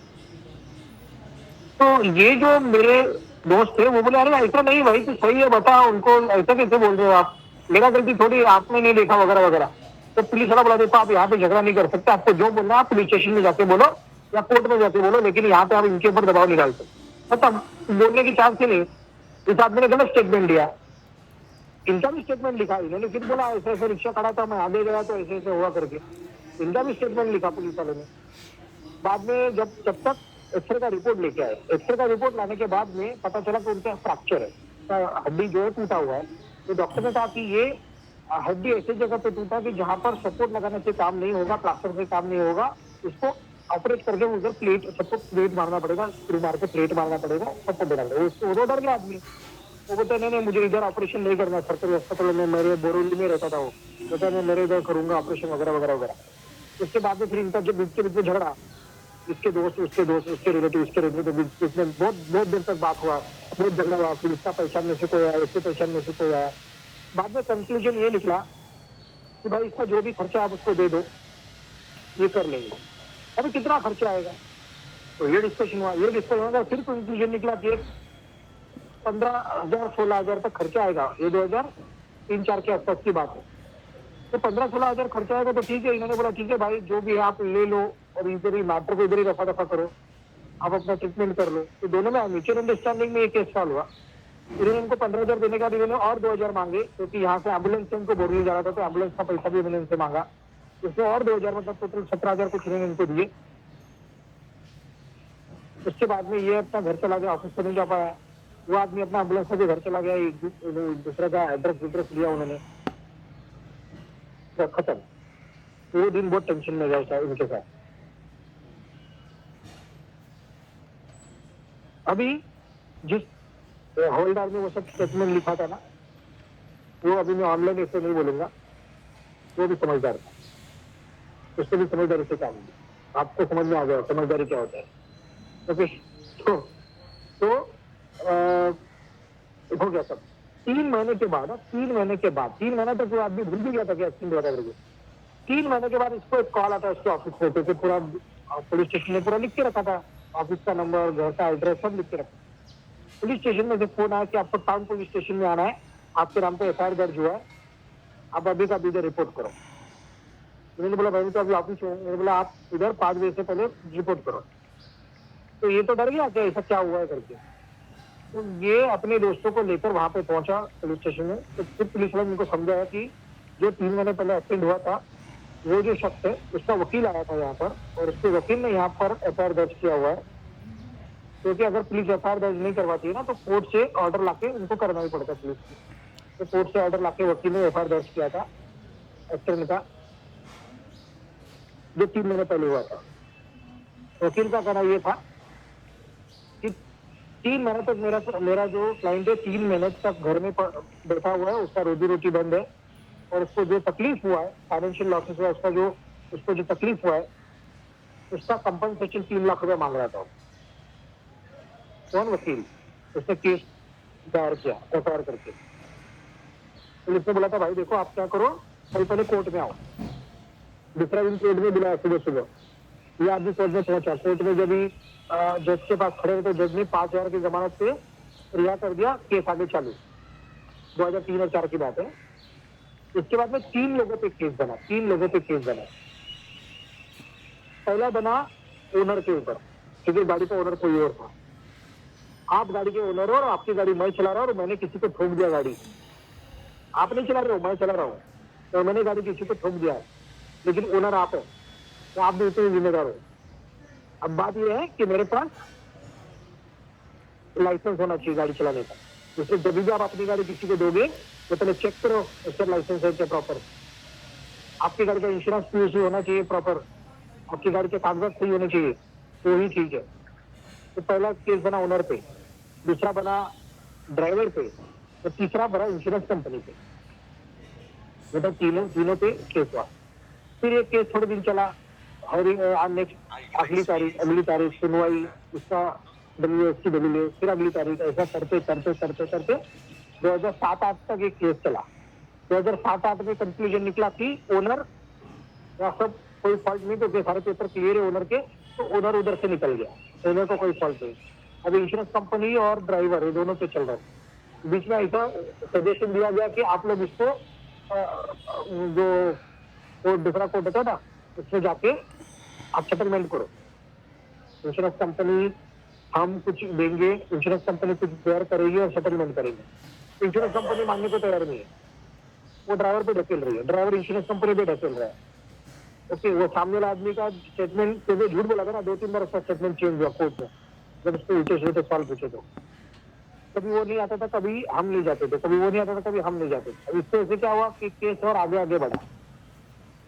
तो ये जो मेरे दोस्त थे वो बोले अरे ऐसा नहीं भाई, तो सही है, बता उनको, ऐसा कैसे बोल रहे हो आप, मेरा गलती थोड़ी, आपने नहीं देखा वगैरह वगैरह। तो पुलिस वाला बोला देखो आप यहाँ पे झगड़ा नहीं कर सकते, आपको जो बोलना है आप पुलिस स्टेशन में जाके बोलो, या कोर्ट में जाके बोलो, लेकिन यहाँ पे आप इनके ऊपर दबाव नहीं डाल सकते। मतलब बोलने की चांस ही नहीं। इस आदमी ने गलत स्टेटमेंट दिया, इनका भी स्टेटमेंट लिखा, इन्होंने फिर बोला ऐसे ऐसे रिक्शा खड़ा था, मैं आगे गया तो ऐसे ऐसे हुआ करके, इनका भी स्टेटमेंट लिखा पुलिस वाले ने। बाद में जब तक एक्सरे का रिपोर्ट लेके आए, एक्सरे का रिपोर्ट लाने के बाद में पता चला कि उनका फ्रैक्चर है, हड्डी जो है टूटा हुआ है। तो डॉक्टर ने कहा कि ये हड्डी ऐसी जगह पे टूटा कि जहां पर सपोर्ट लगाने से काम नहीं होगा, प्लास्टर से काम नहीं होगा, इसको ऑपरेट करके उधर सबको प्लेट मारना पड़ेगा, स्क्रू मार के प्लेट मारना पड़ेगा, सबको देना पड़ेगा। उसको डर गया आदमी, वो बोलता नहीं नहीं मुझे इधर ऑपरेशन नहीं करना, सरकारी अस्पताल में, मेरे बोरोली में रहता था वो, बोलता मैं मेरे इधर करूंगा ऑपरेशन वगैरह वगैरह वगैरह। उसके बाद में फिर इनका जो बीच के बीच में झगड़ा, इसके दोस्त उसके रिलेटिव उसके रिलेटिव, इसमें बहुत देर तक बात हुआ, बहुत झगड़ा हुआ, फिर इसका पहचानने से कोई आया, इसके पहचानने से कोई आया। बाद में कंक्लूजन ये निकला कि भाई इसका जो भी खर्चा आप उसको दे दो, ये कर लेंगे। अभी कितना खर्चा आएगा, तो ये डिस्कशन हुआ, फिर कंक्लूजन निकला कि 15,000 16,000 तक खर्चा आएगा। ये 2003-4 के आसपास की बात है। तो 15-16,000 खर्चा आएगा तो ठीक है। इन्होंने बोला ठीक है भाई जो भी है आप ले लो और इधर ही मैटर को इधर ही रफा दफा करो, आप अपना ट्रीटमेंट कर लो। तो दोनों में म्यूचुअल अंडरस्टैंडिंग में एक केस सॉल्व हुआ। इन्होंने उनको 15,000 देने का, इन्होंने और 2,000 मांगे क्योंकि यहाँ से एम्बुलेंस से उनको बोरली जा रहा था, तो एम्बुलेंस का पैसा भी इन्होंने मांगा। उसमें और 2,000 मतलब टोटल 17,000 कुछ इन्होंने इनको दिए। उसके बाद में ये अपना घर चला गया, ऑफिस पर नहीं जा पाया। वो आदमी अपना एम्बुलेंस से घर चला गया, दूसरे का एड्रेस लिया उन्होंने, खत्म। वो दिन बहुत टेंशन में गया था उनके साथ। अभी जिस हवलदार ने वो सब स्टेटमेंट लिखा था ना, वो अभी मैं ऑनलाइन ऐसे नहीं बोलूंगा, वो भी समझदार था, उसको भी समझदारी से काम किया। आपको समझ में आ गया समझदारी क्या होता है। ओके, तो हो गया सब। 3 महीने के बाद 3 महीने तक वो आदमी भूल भी गया था कि एक्सीडेंट हुआ था करके। 3 महीने के बाद इसको एक कॉल आता है उसके ऑफिस में, क्योंकि पूरा पुलिस स्टेशन ने पूरा लिख के रखा था, ऑफिस का नंबर, घर का एड्रेस सब लिख के रखा। पुलिस स्टेशन में से फोन आया कि आपको टाउन पुलिस स्टेशन में आना है, आपके नाम पे FIR दर्ज हुआ है, आप अभी का इधर रिपोर्ट करो। मैंने बोला भाई तो अभी ऑफिस में, मैंने बोला आप इधर 5 बजे से पहले रिपोर्ट करो। तो ये तो डर गया कि ऐसा क्या हुआ है करके। तो ये अपने दोस्तों को लेकर वहां पे पहुंचा पुलिस स्टेशन में। तो फिर पुलिस वाले ने उनको समझाया कि जो 3 महीने पहले एक्सीडेंट हुआ था, वो जो शख्स है उसका वकील आया था यहाँ पर, और उसके वकील ने यहाँ पर FIR दर्ज किया हुआ है। क्योंकि अगर पुलिस FIR दर्ज नहीं करवाती है ना, तो कोर्ट से ऑर्डर लाके उनको करना ही पड़ता पुलिस को। तो कोर्ट से ऑर्डर लाके वकील ने FIR दर्ज किया था एक्सीडेंट का, जो 3 महीने पहले हुआ था। वकील का कहना ये था कि 3 महीने तक मेरा जो क्लाइंट है 3 महीने तक घर में बैठा हुआ है, उसका रोजी रोटी बंद है, और उसको जो तकलीफ हुआ है, फाइनेंशियल लॉसेस हुआ, उसको जो तकलीफ हुआ है, उसका कंपनसेशन 3 लाख रुपए मांग रहा था। कौन वकील? उसने केस दायर किया FIR करके। पुलिस ने बोला था भाई देखो आप क्या करो, पहले कोर्ट में आओ। दूसरा दिन कोर्ट में बुलाया सुबह, ये आदमी कोर्ट में पहुंचा। कोर्ट में जब जज के पास खड़े हुए तो जज ने 5,000 की जमानत पे रिहा कर दिया, केस आगे चालू। 2003 और 4 की बात है। इसके बाद में 3 लोगों पे केस बना। पहला बना ओनर के ऊपर, क्योंकि गाड़ी का ओनर कोई और था। आप गाड़ी के ओनर हो और आपकी गाड़ी मैं चला रहा हूँ, और मैंने किसी को ठोक दिया गाड़ी। आप नहीं चला रहे हो, मैं चला रहा हूँ, तो मैंने गाड़ी किसी को ठोक दिया है, लेकिन ओनर आप है, तो आप भी उतने जिम्मेदार हो। अब बात यह है कि मेरे पास लाइसेंस होना चाहिए गाड़ी चलाने का। इसलिए जब भी आप अपनी गाड़ी किसी को दोगे तो पहले चेक करो उसका लाइसेंस है क्या प्रॉपर, आपकी गाड़ी का इंश्योरेंस POC होना चाहिए प्रॉपर, आपकी गाड़ी के कागजात सही होने चाहिए, तो ही ठीक है। तो पहला केस बना ओनर पे, दूसरा बना ड्राइवर पे, तो तीसरा बना इंश्योरेंस कंपनी पे। मतलब तीनों पे केस हुआ। फिर एक केस थोड़े दिन चला, और नेक्स्ट अगली तारीख सुनवाई, उसका WSC दलीलें, फिर अगली तारीख, ऐसा करते 2007-8 तक एक केस चला। 2007-8 में कंक्लूजन निकला कि ओनर या सब कोई फॉल्ट नहीं, तो सारे पेपर क्लियर है ओनर के, तो ओनर उधर से निकल गया, ओनर को कोई फॉल्ट नहीं। अभी इंश्योरेंस कंपनी और ड्राइवर ये दोनों पे चल रहा है। बीच में ऐसा सजेशन दिया गया कि आप लोग इसको जो दूसरा कोर्ट होता ना, उसमें जाके आप सेटलमेंट करो। इंश्योरेंस कंपनी हम कुछ देंगे, इंश्योरेंस कंपनी कुछ बेयर करेगी और सेटलमेंट करेगी। इंश्योरेंस कंपनी मानने को तैयार नहीं है, वो ड्राइवर पे ढकेल रही है, ड्राइवर इंश्योरेंस कंपनी पे ढकेल रहा है। ओके, वो सामने वाला आदमी का स्टेटमेंट तो झूठ बोला था ना, 2-3 बार उसका स्टेटमेंट चेंज हुआ कोर्ट में, जब उसको उल्टे सीधे सवाल पूछे तो कभी वो नहीं आता था, कभी हम नहीं जाते थे, कभी वो नहीं आता था, कभी हम नहीं जाते थे। अब इससे ऐसे क्या हुआ कि केस और आगे आगे बढ़ा।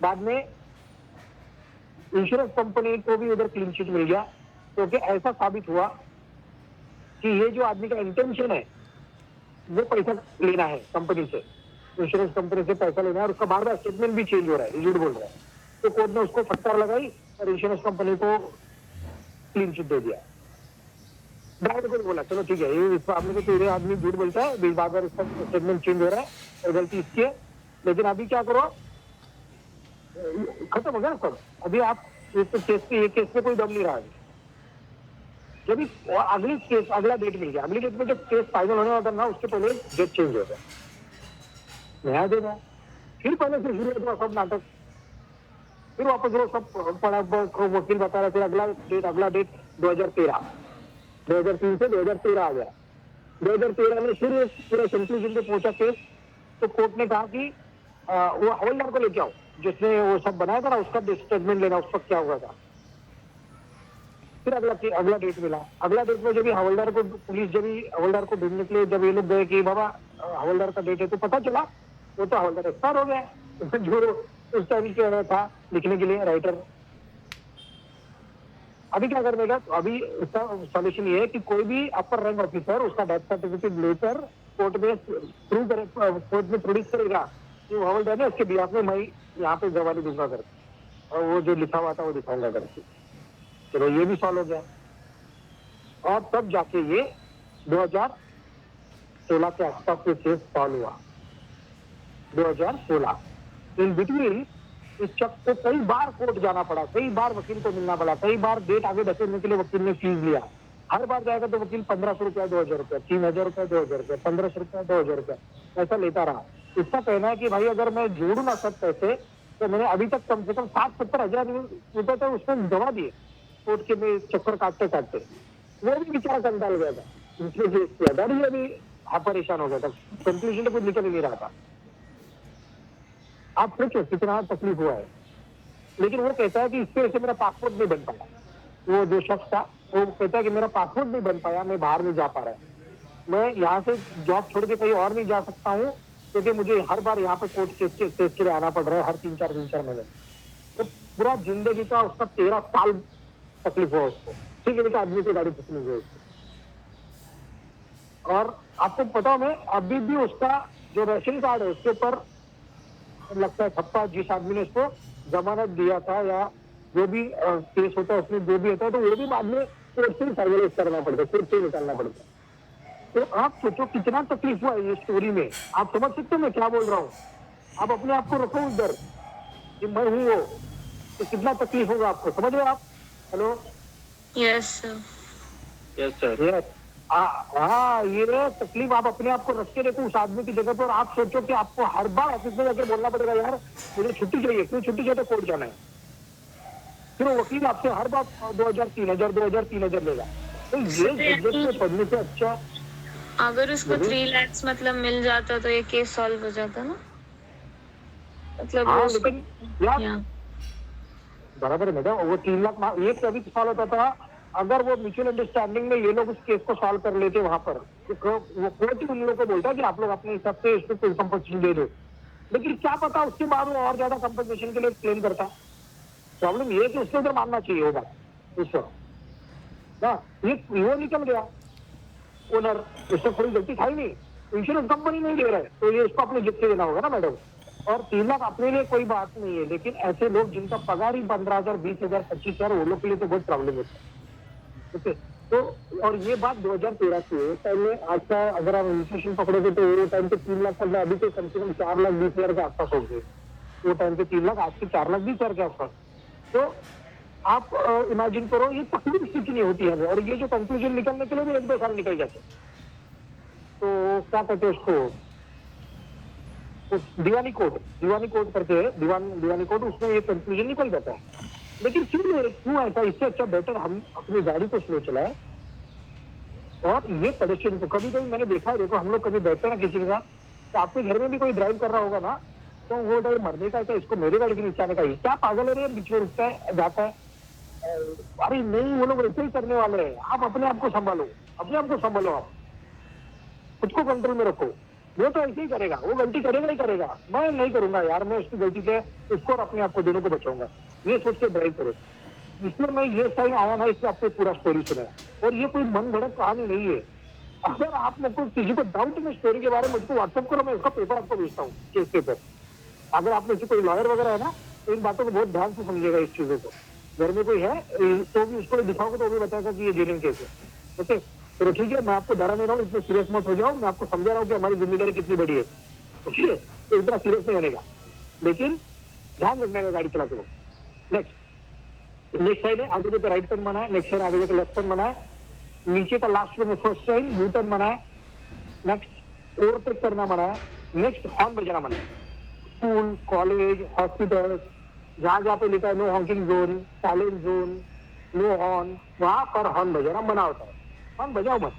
बाद में इंश्योरेंस कंपनी को भी उधर क्लीन चिट मिल गया, क्योंकि ऐसा साबित हुआ कि ये जो आदमी का इंटेंशन है वो पैसा लेना है कंपनी से, इंश्योरेंस कंपनी से पैसा लेना है, और उसका बार बार स्टेटमेंट भी चेंज हो रहा है, झूठ बोल रहा है। तो कोर्ट ने उसको फटकार लगाई और इंश्योरेंस कंपनी को क्लीन चिट दे दिया। ड्राइवर को बोला चलो ठीक है, ये इस मामले में तो आदमी झूठ बोलता है, बार बार इसका स्टेटमेंट चेंज हो रहा है और गलती इसकी है, लेकिन अभी क्या करो, खत्म हो गया सब। अभी आप इस केस पे, ये केस में कोई दम नहीं रहा है। जब अगली केस, अगला डेट मिल गया, अगली डेट में जब केस फाइनल होने वाला था ना, उसके पहले डेट चेंज हो गया, नया दे रहा, फिर पहले से शुरू हुआ सब नाटक, फिर वापस वो सब पड़ा, वकील बता रहे थे अगला डेट 2013 से 2013 आ गया। 2013 में फिर पूरा कंक्लूजन पे पहुंचा केस, तो कोर्ट ने कहा कि वो हवलदार को लेके आओ जिसने वो सब बनाया था ना, उसका स्टेटमेंट लेना, उस वक्त क्या हुआ था। फिर अगला डेट मिला। अगला डेट में जब हवलदार को पुलिस, जब हवलदार को ढूंढने के लिए जब ये लोग गए कि बाबा हवलदार का डेट है, तो पता चला वो तो हवलदार एक्सपायर हो गया जो उस टाइम क्या था लिखने के लिए राइटर। अभी क्या करने का, अभी इसका सॉल्यूशन ये है कि कोई भी अपर रैंक ऑफिसर उसका डेथ सर्टिफिकेट लेकर कोर्ट में प्रूव करे, कोर्ट में प्रोड्यूस करेगा कि वो हवलदार ने उसके बिहाफ में मैं यहाँ पे गवाही दूंगा करके, और वो जो लिखा हुआ था वो दिखाऊंगा करके। चलो ये भी सॉल्व हो गया। और तब जाके ये 2016 के आसपास ये केस सॉल्व हुआ। 2016 इन बिटवीन इस चक को कई बार कोर्ट जाना पड़ा, कई बार वकील को मिलना पड़ा, कई बार डेट आगे धकेलने के लिए वकील ने फीस लिया। हर बार जाएगा तो वकील 1500 रुपया, 2000 रुपया, 3000 रुपया, 2000 रुपया, 1500 रुपया, 2000 रुपया ऐसा लेता रहा। इसका कहना है कि भाई अगर मैं जोड़ू ना सब पैसे तो मैंने अभी तक कम से कम 60-70 हजार रुपए तो उसमें दबा दिए कोर्ट के में चक्कर काटते काटते। वो भी बेचारा कंटाल गया था, इसलिए केस किया था, ये भी परेशान हो गया था, कंक्लूजन तो कुछ निकल ही नहीं रहा था। आप सोचो कितना तकलीफ हुआ है। लेकिन वो कहता है कि इससे वैसे मेरा पासपोर्ट नहीं बन पाया, वो जो शख्स था वो कहता है कि मेरा पासपोर्ट नहीं बन पाया, मैं बाहर नहीं जा पा रहा, मैं यहाँ से जॉब छोड़ के कहीं और नहीं जा सकता हूँ, क्योंकि मुझे हर बार यहाँ पे कोर्ट केस के लिए आना पड़ रहा है हर 3-4 महीने। तो पूरा जिंदगी का उसका 13 साल तकलीफ हुआ उसको, ठीक है, आदमी की गाड़ी तकलीफ हुई उसको। और आपको पता मैं अभी भी उसका जो राशन कार्ड है उसके ऊपर लगता है ठप्पा, जिस आदमी ने उसको जमानत दिया था या जो भी केस होता है उसमें जो भी होता है, तो वो भी बाद में कोर्ट से सर्वेलेंस करना पड़ता है, कोर्ट से निकालना पड़ता है। तो आप सोचो कितना तकलीफ हुआ है ये स्टोरी में। आप समझ सकते हो मैं क्या बोल रहा हूँ? आप अपने आप को रखो उधर कि मैं हूँ वो, तो कितना तकलीफ होगा आपको, समझ रहे हो आप? Hello, yes sir, yes sir. हाँ, ये तकलीफ आप अपने आप को रख के देखो उस आदमी की जगह पर। आप सोचो कि आपको हर बार ऑफिस में जाकर बोलना पड़ेगा यार मुझे छुट्टी चाहिए, क्यों छुट्टी चाहिए तो कोर्ट जाना है, फिर वो वकील आपसे हर बार 2000-3000 लेगा। तो ये जज पढ़ने से अच्छा अगर उसको 3 लाख मतलब मिल जाता तो ये केस सॉल्व हो जाता ना, मतलब हाँ, उसको लेकिन यार बराबर है मैडम, वो 3 लाख ये कभी सॉल्व होता था अगर वो म्यूचुअल अंडरस्टैंडिंग में ये लोग उस केस को सॉल्व कर लेते वहां पर। वो कोर्ट ही उन लोगों को बोलता कि आप लोग अपने हिसाब से इसको कोई कंपनसेशन दे दो, लेकिन क्या पता उसके बाद वो और ज्यादा कंपनसेशन के लिए क्लेम करता। प्रॉब्लम ये है कि उसको उधर मानना चाहिए होगा उस वक्त ना, ये वो निकल गया ओनर, उससे कोई गलती था ही नहीं, इंश्योरेंस कंपनी नहीं दे रहा है तो ये उसको अपने जिद से देना होगा ना मैडम। और 3 लाख अपने लिए कोई बात नहीं है, लेकिन ऐसे लोग जिनका पगार ही 15,000, 20,000, 25,000 वो लोग के लिए तो बहुत प्रॉब्लम होता है। ओके, तो और ये बात 2013 की है। टाइम में आज का अगर आप इन्फ्लेशन पकड़ोगे तो वो टाइम पे 3 लाख पड़, अभी तो कम से कम 4,20,000 के आसपास हो गए। वो टाइम पे 3 लाख, आज के 4,20,000 के आसपास। तो आप इमेजिन करो ये तकलीफ कितनी होती है। और ये जो कंक्लूजन निकलने के लिए भी 1-2 साल निकल जाते, तो क्या कहते हैं उसको, दीवानी कोर्ट करके है, दीवानी कोर्ट, उसमें ये कंक्लूजन निकल जाता है लेकिन क्यों ऐसा? इससे अच्छा बेटर हम अपनी गाड़ी को स्लो चलाए। और ये पेडेस्ट्रियन को कभी कभी मैंने देखा है, देखो हम लोग कभी बैठते हैं ना किसी के साथ, तो आपके घर में भी कोई ड्राइव कर रहा होगा ना, तो वो डर मरने का क्या, इसको मेरे गाड़ी के नीचे आने का, क्या पागल है रे, बीच में रुकता है जाता है। अरे नहीं, वो लोग ऐसे ही करने वाले हैं। आप अपने आप को संभालो, अपने आप को संभालो, आप खुद को कंट्रोल में रखो। वो तो ऐसे ही करेगा, वो गलती करेगा ही करेगा, मैं नहीं करूंगा यार, मैं उसकी गलती से उसको और अपने आप को दोनों को बचाऊंगा, ये सोच के ड्राइव करो। इसमें मैं ये साइन आया ना, इससे आपको पूरा स्टोरी सुना, और ये कोई मन गढ़ंत कहानी नहीं है। अगर आप मेरे को किसी को डाउट में स्टोरी के बारे में मुझको व्हाट्सएप करो, मैं उसका पेपर आपको भेजता हूँ, केस पेपर। अगर आप में से कोई लॉयर वगैरह है ना, तो इन बातों को बहुत ध्यान से समझिएगा। इस चीजों को घर में कोई है तो भी उसको दिखाओगे तो वो भी बताएगा कि ये जेन्युइन केस है। ओके, तो ठीक है, मैं आपको डरा नहीं रहा हूँ, इसमें सीरियस मत हो जाओ, मैं आपको समझा रहा हूँ कि हमारी जिम्मेदारी कितनी बड़ी है। ठीक है, तो इतना सीरियस नहीं होने का, लेकिन ध्यान रखने का गाड़ी चलाते हो। नेक्स्ट साइड है, आगे को राइट टर्न मना है, नेक्स्ट साइड आगे को लेफ्ट टर्न मना है, नीचे का लास्ट में फर्स्ट साइड यू टर्न मना है, नेक्स्ट ओवरटेक करना मना है, नेक्स्ट हॉर्न बजाना मना है। स्कूल, कॉलेज, हॉस्पिटल, जहां जहाँ पे लिखा है no hawking zone, silent zone, no horn, वहां पर हॉर्न बजाना मना होता है। हॉर्न बजाओ मत।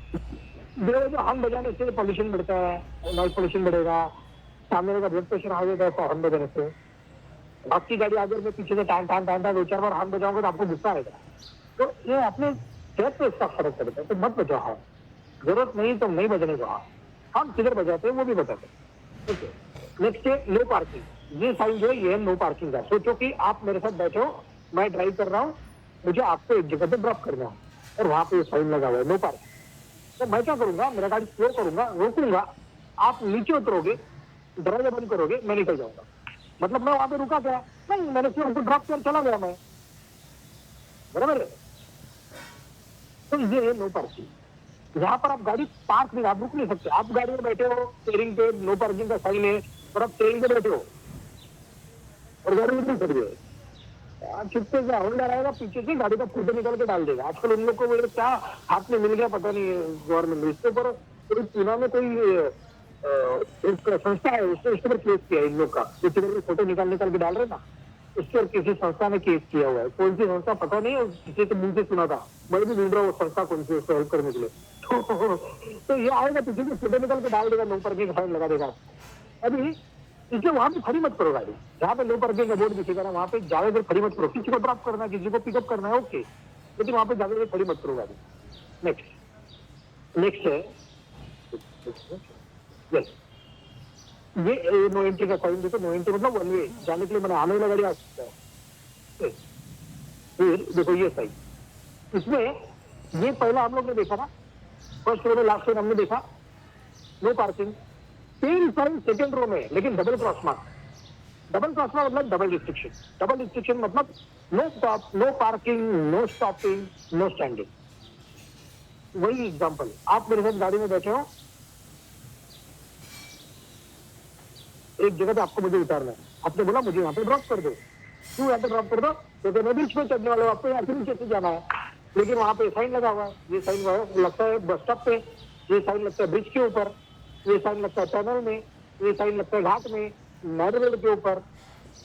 जो हॉर्न बजाने से पॉल्यूशन बढ़ता है, नॉइज पॉल्यूशन बढ़ेगा, सामने का ब्लड प्रेशर हाई होता है हॉर्न बजाने से। आपकी गाड़ी आगे में पीछे से टान टान टान टान 2-4 बार हॉर्न बजाओगे तो आपको गुस्सा आएगा। तो ये अपने सेहत पे इसका फर्क पड़ता है, तो मत बजाओ हॉर्न, जरूरत नहीं तो नहीं बजने का। हम किधर बजाते हैं वो भी बताते हैं। ठीक है, नेक्स्ट है नो पार्किंग। ये साइन जो है ये नो पार्किंग का। सोचो कि आप मेरे साथ बैठे हो, मैं ड्राइव कर रहा हूँ, मुझे आपको एक जगह पे ड्रॉप करना है और वहां पे साइन लगा हुआ है नो पार्किंग। तो मैं क्या करूंगा, मेरा गाड़ी स्लो करूंगा, रोकूंगा, आप नीचे उतरोगे, दरवाजा बंद करोगे, मैं निकल जाऊंगा। मतलब मैं वहां पे रुका क्या? नहीं, मैंने सिर्फ उनको ड्रॉप कर चला गया मैं, बराबर है। तो ये है नो पार्किंग। यहाँ पर आप गाड़ी पार्क नहीं, आप रुक नहीं सकते। आप गाड़ी में बैठे हो, स्टीयरिंग पे नो पार्किंग का साइन है और आप स्टीयरिंग पे बैठे हो और गाड़ी उतनी खड़ी है, आप चुपके से होल्डर आएगा पीछे से, गाड़ी का फोटो निकाल के डाल देगा। आजकल उन लोग को वो क्या हाथ में मिल गया पता नहीं गवर्नमेंट ने, इसके ऊपर कोई पुणे में कोई एक संस्था है, उसने इसके ऊपर केस किया इन लोग का, जो फोटो निकाल के डाल रहे ना, उसके और किसी संस्था ने केस किया हुआ है। कौन सी संस्था पता नहीं है, किसी के मुंह से सुना था, मैं भी ढूंढ रहा हूँ संस्था कौन सी, उसको हेल्प करने के लिए। तो ये आएगा पीछे से फोटो निकाल के डाल देगा, नो पार्किंग का फाइन लगा देगा। अभी इसलिए वहां पे खड़ी मत करो गाड़ी, जहाँ पे नो पार्किंग का बोर्ड दिखेगा ना, वहाँ पे ज्यादा देर खड़ी मत करो। किसी को ड्रॉप करना है, किसी को पिकअप करना है, ओके, लेकिन वहां पे ज्यादा देर खड़ी मत करो गाड़ी। नेक्स्ट है यस, ये नो एंट्री का साइन देखो। नो एंट्री मतलब वन वे, जाने के लिए मैंने आने वाला गाड़ी आ सकता है। फिर देखो ये साइन, इसमें ये पहला हम लोग ने देखा ना, फर्स्ट रो में लास्ट रो हमने देखा no parking. Same sign second row में, लेकिन double cross mark. Double cross mark मतलब डबल रिस्ट्रिक्शन। डबल रिस्ट्रिक्शन मतलब no stop, no parking, no stopping, no standing. वही एग्जांपल, आप मेरे साथ गाड़ी में बैठे हो, एक जगह पे आपको मुझे उतारना है, आपने बोला मुझे यहाँ पे ड्रॉप कर दो। क्यों यहाँ पे ड्रॉप कर दो? क्योंकि मैं बीच में चढ़ने वाला हूँ, आपको यहाँ से नीचे से जाना है, लेकिन वहाँ पे साइन लगा हुआ है। ये साइन लगता है बस स्टॉप पे, ये साइन लगता है ब्रिज के ऊपर, ये साइन लगता है टनल में, ये साइन लगता है घाट में, नैरो रोड के ऊपर,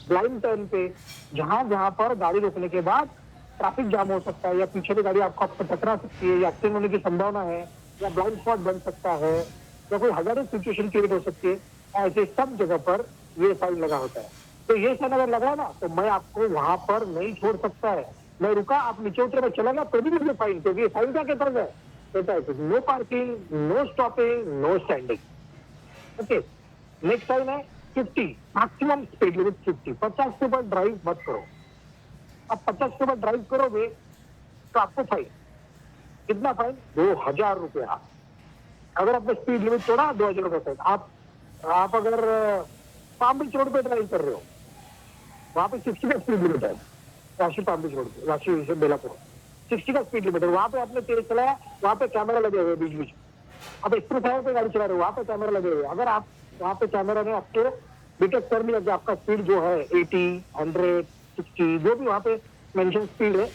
ब्लाइंड टर्न पे, जहां जहां पर गाड़ी रोकने के बाद ट्रैफिक जाम हो सकता है, या पीछे की गाड़ी आपको टकरा सकती है, या एक्सीडेंट होने की संभावना है, या ब्लाइंड स्पॉट बन सकता है, या कोई हजारों सिचुएशन क्रिएट हो सकती है, ऐसे सब जगह पर ये साइन लगा होता है। तो ये साइन अगर लगा ना, तो मैं आपको वहां पर नहीं छोड़ सकता है। मैं रुका, आप नीचे उतरे, मैं चला गया तो भी मुझे फाइन, क्योंकि ये साइन क्या कहता है, no parking, no stopping, no standing. Okay, next sign है 50, मैक्सिमम स्पीड लिमिट 50। 50 के ऊपर ड्राइव मत करो। अब 50 के ऊपर ड्राइव करोगे तो आपको फाइन, कितना फाइन? 2000 रुपया। अगर आपने स्पीड लिमिट तोड़ा, 2000 रुपये फाइन। आप अगर पाम बीच रोड पे ड्राइव कर रहे हो, वहां पे 60 का स्पीड लिमिट है, राशि पाम बीच रोड पे, राशि से बेलापुर 60 का स्पीड लिमिट है। वहां पे आपने तेज चलाया, वहां पे कैमरा लगे हुए बीच बीच। अब एक्सप्रेस हाईवे पे गाड़ी चला रहे हो, वहां पे कैमरा लगे हुए। अगर आप वहां पे कैमरा ने आपको डिटेक्ट कर लिया कि आपका स्पीड जो है 80, 100, 60, जो भी वहां पे मेंशन स्पीड है,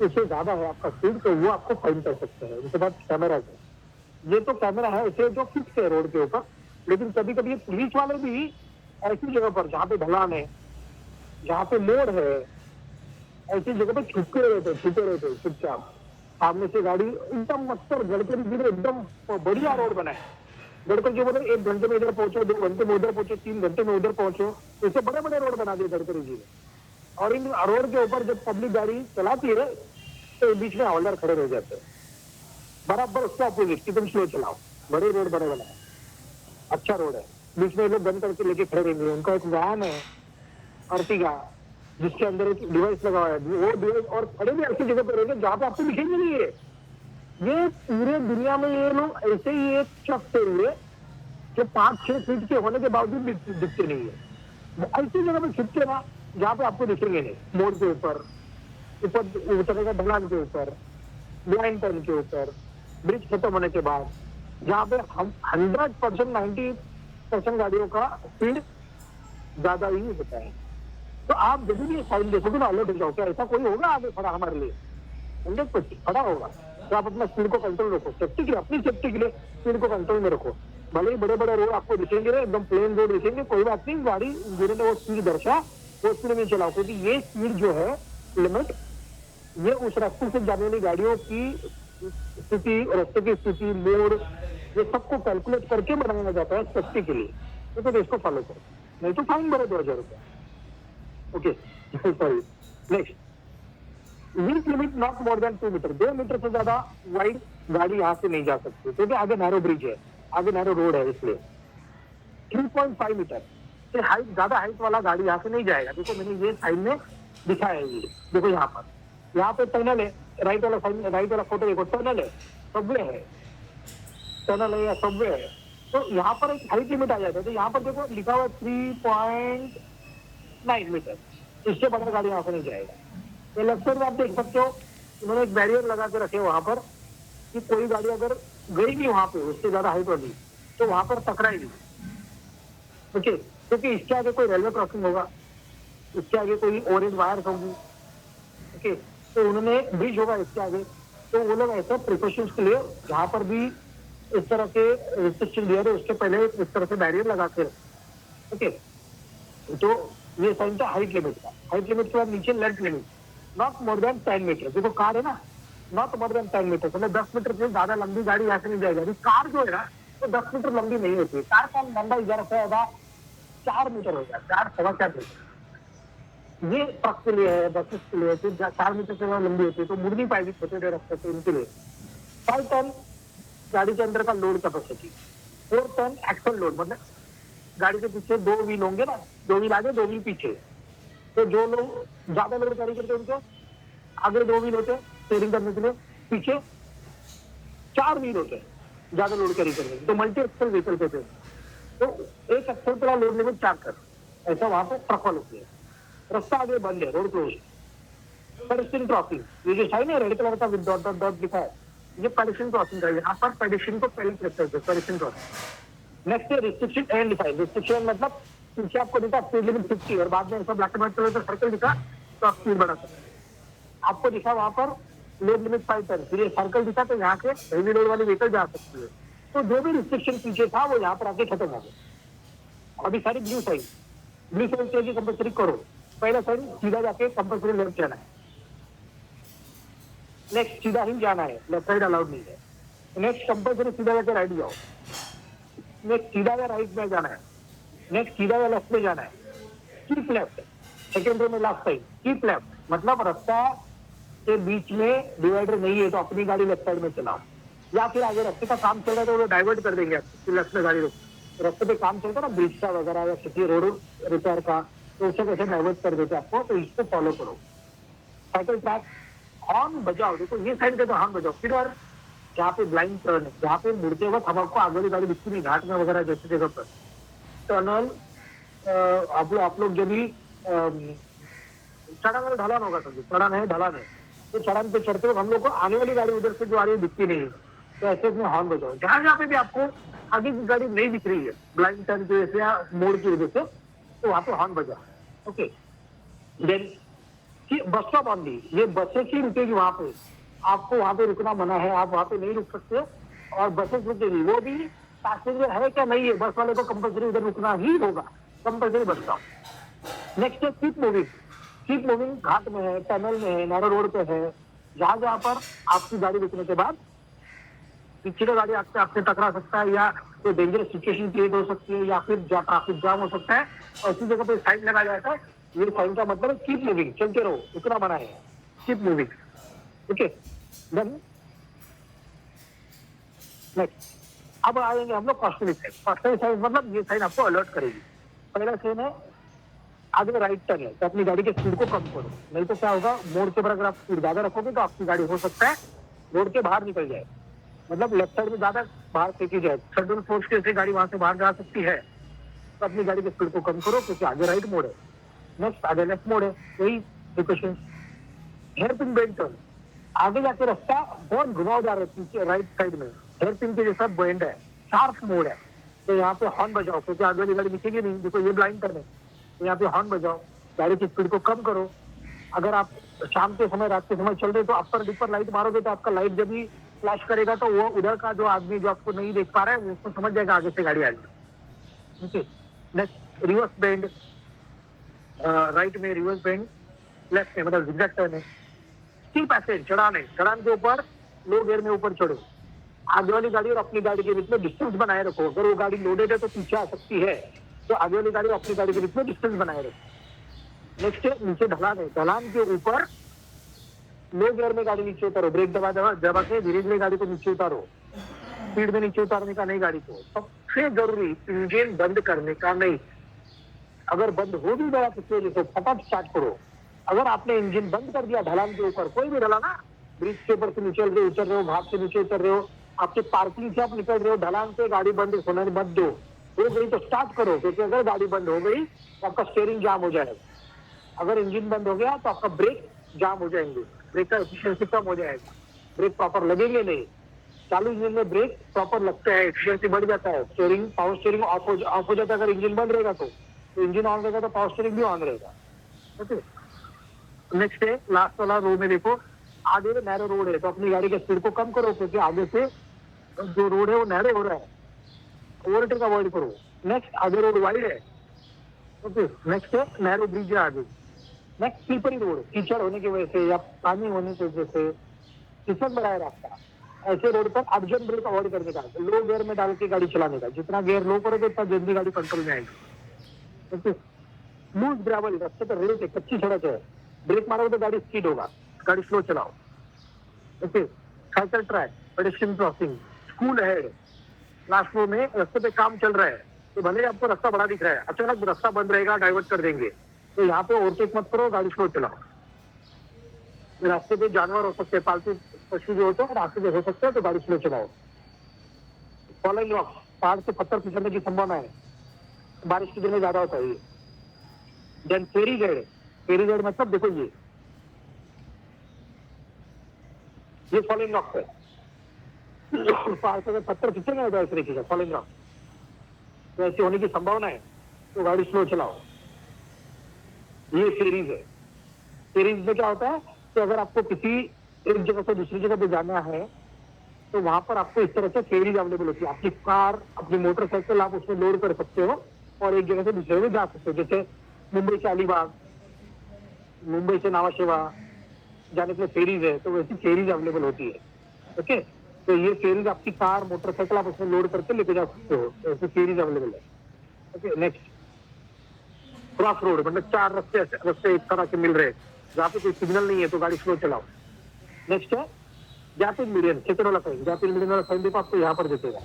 उससे ज्यादा है आपका स्पीड, तो वो आपको फाइन कर सकते हैं। उसके बाद कैमरा है, ये तो कैमरा है इसे जो फिक्स है रोड के ऊपर, लेकिन कभी कभी पुलिस वाले भी ऐसी जगह पर जहाँ पे ढलान है, जहाँ पे मोड़ है, ऐसी जगह पे छुपके रहते चुपचाप। सामने से गाड़ी एकदम मस्त, गडकरी जी ने एकदम बढ़िया रोड बनाया। गडकरी जी बोले 1 घंटे में इधर पहुंचो, 2 घंटे में उधर पहुंचो, 3 घंटे में उधर पहुंचो। ऐसे बड़े बड़े रोड बना दिए गडकरी जी ने। और इन रोड के ऊपर जब पब्लिक गाड़ी चलाती है तो बीच में हवलदार खड़े रह जाते हैं, बराबर उसका अपोजिट कि तुम स्लो चलाओ। बड़े रोड बड़े बनाए, अच्छा रोड है। बीच में लोग बंद करके लेके खड़े रहेंगे। उनका एक वैन है अर्टिगा, जिसके अंदर एक डिवाइस लगा हुआ है। वो डिवाइस और खड़े भी ऐसी जगह पर रहेंगे जहाँ पे आपको दिखेंगे नहीं है। ये पूरे दुनिया में ये लोग ऐसे ही एक शख्स हुए जो 5-6 फीट के होने के बावजूद दिखते नहीं है। ऐसी जगह पे छिपते ना जहाँ पे आपको दिखेंगे नहीं। मोड़ के ऊपर उतरेगा, ढलान के ऊपर, ब्लाइंड टर्न के ऊपर, ब्रिज खत्म होने के बाद, जहाँ पे हम 100% 90% गाड़ियों का स्पीड ज्यादा ही होता है। तो आप जब भी साइन देखोगे ना अलर्ट हो जाओ, क्या ऐसा कोई होगा आगे खड़ा हमारे लिए? 100% खड़ा होगा। तो आप अपना स्पीड को कंट्रोल रखो, सेफ्टी के लिए, अपनी सेफ्टी के लिए स्पीड को कंट्रोल में रखो। भले ही बड़े बड़े रोड आपको दिखेंगे, एकदम प्लेन रोड दिखेंगे, कोई बात नहीं, गाड़ी जिन्होंने वो स्पीड दर्शा वो स्पीड में चलाओ। क्योंकि ये स्पीड जो है लिमिट, ये उस रास्ते से जाने वाली गाड़ियों की स्थिति, रास्ते की स्थिति, मोड़, ये सबको कैलकुलेट करके बनाया जाता है सेफ्टी के लिए। तो इसको फॉलो करो, नहीं तो फाइन भरो 2000 रुपया। Okay, sorry. Next, wheel limit not more than 2 metre. 2 metre से ज्यादा वाइड गाड़ी यहाँ से नहीं जा सकती, क्योंकि आगे नैरो ब्रिज है, आगे नैरो रोड है, इसलिए 3.5 मीटर से हाइट, ज्यादा हाइट वाला गाड़ी यहाँ से नहीं जाएगा। देखो मैंने ये साइड में दिखाया है, ये देखो यहाँ पे टनल है, राइट वाला फोटो देखो, टनल है, सबवे है, टनल है या सबवे है। तो यहाँ पर एक हाइट लिमिट आ जाता है। तो यहाँ पर देखो लिखा हुआ 3.9 मीटर, इससे बड़ा गाड़ी यहाँ से नहीं जाएगा। तो लेफ्ट साइड में आप देख सकते हो, उन्होंने एक बैरियर लगा के रखे वहां पर कि कोई गाड़ी अगर गई भी वहां पे उससे ज्यादा हाइट वाली, तो वहां पर टकराएगी। ओके, क्योंकि इसके आगे कोई रेलवे क्रॉसिंग होगा, इसके आगे कोई ऑरेंज वायर होगी। ओके, तो उन्होंने ब्रिज होगा इसके आगे, तो वो लोग ऐसे प्रिकॉशंस के लिए जहां पर भी इस तरह के रिस्ट्रिक्शन दिया है उसके पहले इस तरह से बैरियर लगा के। ओके, तो ये साइन था हाइट लिमिट का। हाइट लिमिट के बाद नीचे length limit not more than 10 metre. देखो कार है ना, नॉट मोर देन 10 मीटर, मतलब 10 मीटर से ज्यादा लंबी गाड़ी यहाँ से नहीं जाएगी। अभी कार जो है ना तो 10 मीटर लंबी नहीं होती। कार का लंबा इधर से होगा 4 मीटर होगा, 4-4.5 मीटर। ये ट्रक के लिए है, बसेस के लिए, फिर 4 मीटर से लंबी होती है, तो मुड़ नहीं पाएगी छोटे छोटे रास्ते से, इनके लिए। 5 टन गाड़ी के अंदर का load capacity, 4 ton axle load, मतलब गाड़ी के पीछे 2 व्हील होंगे ना, 2 व्हील आगे 2 व्हील पीछे। तो जो लोग ज्यादा लोड कैरी करते हैं उनको आगे 2 व्हील होते हैं स्टीयरिंग करने के लिए, पीछे 4 व्हील होते हैं ज्यादा लोड कैरी करने के, तो मल्टी एक्सल व्हीकल होते हैं। तो एक एक्सल का लोड लिमिट 4 टन, ऐसा वहां पर ट्रक वालों की है। रास्ता आगे बंद है, रोड क्लोज। पेडेस्ट्रियन क्रॉसिंग, ये जो साइन है रेड कलर का विद डॉट डॉट डॉट लिखा है, ये पेडेस्ट्रियन क्रॉसिंग का है। यहाँ पर पेडेस्ट्रियन को पहले प्रेस करते हैं, पेडेस्ट्रियन क्रॉसिंग। नेक्स्ट है रिस्ट्रिक्शन एंड डिफाइन। रिस्ट्रिक्शन मतलब पीछे आपको दिखा स्पीड लिमिट 50 और बाद में ऐसा ब्लैक एंड व्हाइट कलर का सर्कल दिखा तो आप स्पीड बढ़ा सकते हैं। आपको दिखा वहां पर लोड लिमिट 5 टन, फिर ये सर्कल दिखा तो यहाँ से हेवी लोड वाली व्हीकल जा सकती है। तो जो भी रिस्ट्रिक्शन पीछे था वो यहाँ पर आके खत्म हो गया। अभी सारी ब्लू साइन चाहिए कंपल्सरी करो। पहला साइन सीधा जाके कंपल्सरी लेफ्ट जाना है, नेक्स्ट सीधा ही जाना है, लेफ्ट साइड अलाउड नहीं है। नेक्स्ट कंपल्सरी सीधा जाके राइट जाओ, नेक्स्ट सीधा या राइट में जाना है, नेक्स्ट सीधा या लेफ्ट में जाना है। कीप लेफ्ट, सेकेंड रो में लास्ट साइड कीप लेफ्ट, मतलब रास्ता के बीच में डिवाइडर नहीं है तो अपनी गाड़ी लेफ्ट साइड में चलाओ, या फिर आगे रास्ते का काम चल रहा है तो वो डाइवर्ट कर देंगे आपको, लेफ्ट में गाड़ी रोक। रास्ते पे काम चलता है ना ब्रिज का वगैरह या सिटी रोड रिपेयर का, तो उसे कैसे डाइवर्ट कर देते आपको, तो इसको फॉलो करो। साइकिल ट्रैक, हॉर्न बजाओ। देखो ये साइड पे तो हॉर्न बजाओ। फिर और जहाँ पे ब्लाइंड टर्न है, जहाँ पे मुड़ते वक्त हम आपको आगे वाली गाड़ी दिखती नहीं, घाट में वगैरह जैसी जगह पर टनल, आप लोग जब भी चढ़ान ढलान होगा, समझो चढ़ान है ढलान है, तो चढ़ान पे चढ़ते वक्त हम लोग को आने वाली गाड़ी उधर से जो आ रही है दिखती नहीं है, तो ऐसे उसमें हॉर्न बजाओ। जहाँ जहाँ पे भी आपको आगे की गाड़ी नहीं दिख रही है ब्लाइंड टर्न की वजह से या मोड़ की वजह से, तो वहाँ पे हॉर्न बजाओ। Okay, then bus stop on the, ये बसेस ही रुकेगी वहां पे, आपको वहां पे रुकना मना है, आप वहां पे नहीं रुक सकते। और बसेस रुकेगी, वो भी पैसेंजर है क्या नहीं है, बस वाले को कंपल्सरी उधर रुकना ही होगा, कंपल्सरी बस स्टॉप। नेक्स्ट है कीप मूविंग। कीप मूविंग, घाट में है, टनल में है, नैरो रोड पे है, जहां जहां पर आपकी गाड़ी रुकने के बाद पीछे का गाड़ी आपसे टकरा सकता है, या कोई डेंजरस सिचुएशन क्रिएट हो सकती है, या फिर ट्रैफिक जाम हो सकता है, और उसी जगह पे साइन लगा जाता है। ये साइन का मतलब है कीप मूविंग, चलते रहो, इतना बना है, keep moving. Okay, then next अब आएंगे हम लोग कॉस्टली साइन। कॉस्टली साइन मतलब ये साइन आपको अलर्ट करेगी। पहला साइन है आगे राइट टर्न है, तो अपनी गाड़ी की स्पीड को कम करो, नहीं तो क्या होगा, मोड़ के ऊपर अगर आप स्पीड ज्यादा रखोगे तो आपकी गाड़ी हो सकता है रोड के बाहर निकल जाए, मतलब लेफ्ट साइड में ज्यादा बाहर फेंकी जाए, सडन फोर्स के से गाड़ी वहां से बाहर जा सकती है। तो अपनी गाड़ी की स्पीड को कम करो, क्योंकि आगे राइट मोड़ है, नेक्स्ट आगे लेफ्ट मोड़ है, यही precaution. Hairpin bend turn, आगे जाके रास्ता बहुत घुमावदार है, पीछे राइट साइड में हेयर पिन के जैसा बेंड है, शार्प मोड़ है, तो यहाँ पे हॉर्न बजाओ, क्योंकि आगे वाली गाड़ी दिखेगी नहीं, देखो ये ब्लाइंड टर्न है, तो यहाँ पे हॉर्न बजाओ, गाड़ी की स्पीड को कम करो। अगर आप शाम के समय, रात के समय चल रहे तो अपर डिपर लाइट मारोगे, तो आपका लाइट जब भी फ्लैश करेगा तो वो उधर का जो आदमी जो आपको नहीं देख पा रहा है वो उसको समझ जाएगा आगे से गाड़ी आ रही है। Okay, next reverse bend, right में रिवर्स बेंड, लेफ्ट में मतलब जिगजैग टर्न है। स्टीप असेंट, चढ़ान है, चढ़ान के ऊपर लो गियर में ऊपर चढ़ो, आगे वाली गाड़ी और अपनी गाड़ी के बीच में डिस्टेंस बनाए रखो। अगर वो गाड़ी लोडेड है तो पीछे आ सकती है, तो आगे वाली गाड़ी और अपनी गाड़ी के बीच में डिस्टेंस बनाए रखो। नेक्स्ट है नीचे ढलान है, ढलान के ऊपर लो गियर में गाड़ी नीचे उतारो, ब्रेक दबा के धीरे धीरे गाड़ी को नीचे उतारो, स्पीड में नीचे उतारने का नहीं गाड़ी को। सबसे जरूरी इंजन बंद करने का नहीं, अगर बंद हो भी गया किसी वजह से फटाफट स्टार्ट करो। अगर आपने इंजन बंद कर दिया ढलान के ऊपर, कोई भी ढलान ना, ब्रिज के ऊपर से नीचे उतर रहे हो, घाट से नीचे उतर रहे हो, आपके पार्किंग से आप निकल रहे हो, ढलान से गाड़ी बंद होने मत दो, हो गई तो स्टार्ट करो, क्योंकि अगर गाड़ी बंद हो गई तो आपका स्टीयरिंग जाम हो जाएगा। अगर इंजन बंद हो गया तो आपका ब्रेक जाम हो जाएंगे, ब्रेक का एफिशिएंसी कम हो जाएगा, ब्रेक प्रॉपर लगेंगे नहीं। चालू इंजन में ब्रेक प्रॉपर लगता है, एफिशिएंसी बढ़ जाता है, स्टीयरिंग पावर स्टीयरिंग ऑफ हो जाता है। अगर इंजन बंद रहेगा तो इंजन ऑन रहेगा तो पावर स्टीयरिंग भी ऑन रहेगा। ओके, नेक्स्ट है लास्ट वाला रो में देखो, आगे नैरो रोड है तो अपनी गाड़ी की स्पीड को कम करो, क्योंकि आगे से जो रोड है वो नैरो हो रहा है, ओवरटेक अवॉइड करो। नेक्स्ट आगे रोड वाइड है। ओके, नेक्स्ट है नैरो ब्रिज है आगे। नेक्स्ट स्लीपरी रोड, कीचड़ होने की वजह से या पानी होने की वजह से फिसल रहा है रास्ता, ऐसे रोड पर अर्जेंट ब्रेक अवॉइड करने का, लो गियर में डाल के गाड़ी चलाने का, जितना गियर लो करोगे उतना जल्दी गाड़ी कंट्रोल में आएगी। ओके, लूज ग्रेवल, रास्ते पर रेत है, कच्ची सड़क है, ब्रेक मारोगे तो गाड़ी स्पीड होगा, गाड़ी स्लो चलाओ। Okay, cycle track, pedestrian crossing, school है, लास्ट रो में रास्ते पे काम चल रहा है, तो भले आपको रास्ता बड़ा दिख रहा है, अचानक रास्ता बंद रहेगा, डाइवर्ट कर देंगे, तो यहाँ पे ओवरटेक मत करो, गाड़ी स्लो चलाओ। रास्ते पे जानवर हो सकते हैं, पालतू पशु जो होते हैं रास्ते पे हो सकते हैं, तो गाड़ी स्लो चलाओ। फॉलोइंग रॉक्स, पहाड़ से पत्थर फिसलने की संभावना है, बारिश के दिन में ज्यादा होता है ये। देन फेरी गेट, फेरी गेट मतलब देखो ये फॉलोइंग रॉक्स है, पहाड़ से पत्थर खींचेंगे ना इस तरीके का फॉलोइंग रॉक, तो ऐसी होने की संभावना है, तो गाड़ी स्लो चलाओ। ये सीरीज है। सीरीज में क्या होता है कि अगर आपको किसी एक जगह से दूसरी जगह पे जाना है तो वहां पर आपको इस तरह से फेरीज अवेलेबल होती है, आपकी कार अपनी मोटरसाइकिल आप उसमें लोड कर सकते हो और एक जगह से दूसरी जगह जा सकते हो। जैसे मुंबई से अलीबाग, मुंबई से नावाशेवा जाने के लिए फेरीज है, तो वैसी फेरीज अवेलेबल होती है। ओके, तो ये फेरीज आपकी कार मोटरसाइकिल आप उसमें लोड करके लेके जा सकते हो, तो ऐसी फेरीज अवेलेबल है। ओके, नेक्स्ट क्रॉस रोड, मतलब चार रास्ते एक तरह के मिल रहे हैं, जहाँ पे कोई सिग्नल नहीं है तो गाड़ी स्लो चलाओ। नेक्स्ट है गैप इन मीडियन, सेकंड वाला साइन, गैप इन मीडियन वाला साइन देखो आपको यहाँ पर दिखेगा।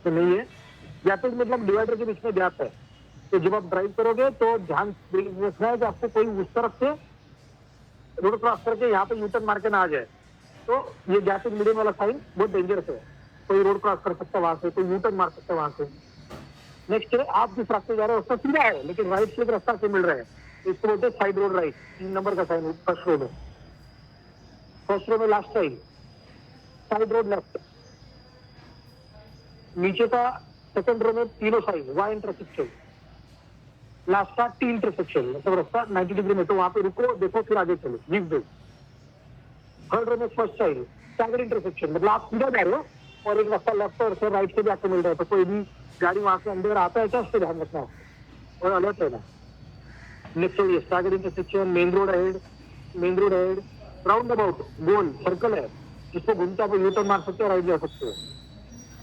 तो नहीं है, गैप इन मतलब डिवाइडर के बीच में गैप है, तो जब आप ड्राइव करोगे तो ध्यान रखना है कि आपको कोई उस तरफ से रोड क्रॉस करके यहाँ पे यूटर्न मार के ना आ जाए। तो ये गैप इन मीडियम वाला साइन बहुत डेंजरस है, कोई रोड क्रॉस कर सकता है वहां से, कोई यूटर्न मार सकता है वहां से। नेक्स्ट है आप जिस रास्ते जा रहे हो उसका सीधा है लेकिन राइट से एक रास्ता से मिल रहा है, इसको बोलते हैं साइड रोड राइट, 3 नंबर का साइन फर्स्ट रो में। फर्स्ट रो में last sign side road left, नीचे का सेकंड रो में तीनों साइन वाई इंटरसेक्शन, लास्ट का टी इंटरसेक्शन, मतलब रास्ता 90 डिग्री में, तो वहां पे रुको, देखो फिर आगे चलो, गिव दो। थर्ड रो में फर्स्ट साइड स्टैगर्ड इंटरसेक्शन, मतलब आप सीधा जा रहे हो और एक रास्ता लेफ्ट और फिर राइट से भी आपको मिल रहा है, तो कोई भी गाड़ी वहां से अंदर आता है क्या, उससे ध्यान रखना और अलर्ट रहना। नेक्स्ट ये staggered intersection, main road head, round about, goal circle है जिसको घूमते आप यू टर्न मार सकते हो, राइट जा सकते हो।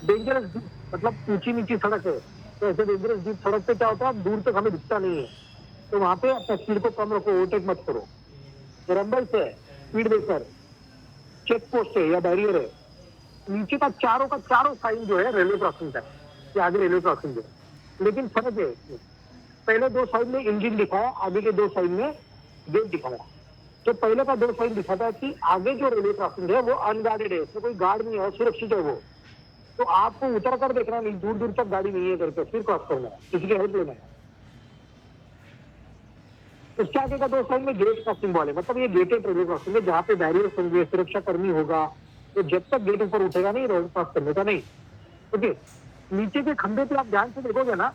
डेंजरस जीप, मतलब ऊंची नीची सड़क है, तो ऐसे डेंजरस जीप सड़क पे क्या होता है, दूर तक हमें दिखता नहीं है, तो वहां पे अपना स्पीड को कम रखो, ओवरटेक मत करो। रंबल्स है, स्पीड ब्रेकर, चेक पोस्ट है या बैरियर है, नीचे का चारों साइन जो है रेलवे क्रॉसिंग का है, कि आगे रेलवे क्रॉसिंग है, लेकिन फर्क है, पहले 2 साइड में इंजन दिखाया, आगे के 2 साइड में गेट दिखाया। तो पहले का 2 साइड दिखाता है कि आगे जो रेलवे क्रॉसिंग है वो अनगार्डेड है, उसमें कोई गार्ड नहीं है, सुरक्षित है वो, तो आपको उतर कर देखना नहीं, दूर दूर तक गाड़ी नहीं है करके फिर क्रॉस करना है, किसी की हेल्प लेना है। उसके आगे का 2 साइड में गेट का सिंबल है, मतलब ये गेटेड रेलवे क्रॉसिंग है जहाँ पे बैरियर होंगे, सुरक्षा कर्मी होगा, तो जब तक गेट ऊपर उठेगा नहीं रोड क्रॉस करने का नहीं। ओके, नीचे के खंभे पे आप ध्यान से देखोगे ना,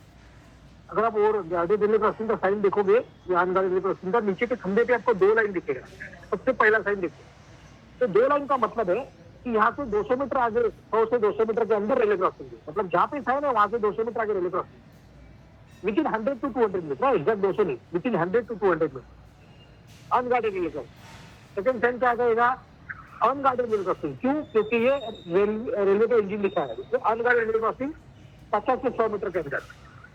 अगर आप और गार्डेड रेलवे क्रॉसिंग का साइन देखोगे या अनगार्डेड रेलवे क्रॉसिंग का, नीचे के खंभे पे आपको 2 लाइन दिखेगा, सबसे पहला साइन देखो, तो 2 लाइन का मतलब है कि यहाँ से 200 मीटर आगे, 100 से 200 मीटर के अंदर रेलवे क्रॉसिंग है, मतलब जहाँ पे साइन है वहां से 200 मीटर आगे railway crossing, within 100 to 200 metre, exact 200 नहीं, within 100 to 200 metre unguarded railway crossing. Second sign क्या आएगा, अनगार्डेड रेलवे क्रॉसिंग, क्यों, क्योंकि ये रेलवे का इंजन लिखा है, तो अनगार्डेड रेलवे क्रॉसिंग 50 से 100 मीटर के अंदर,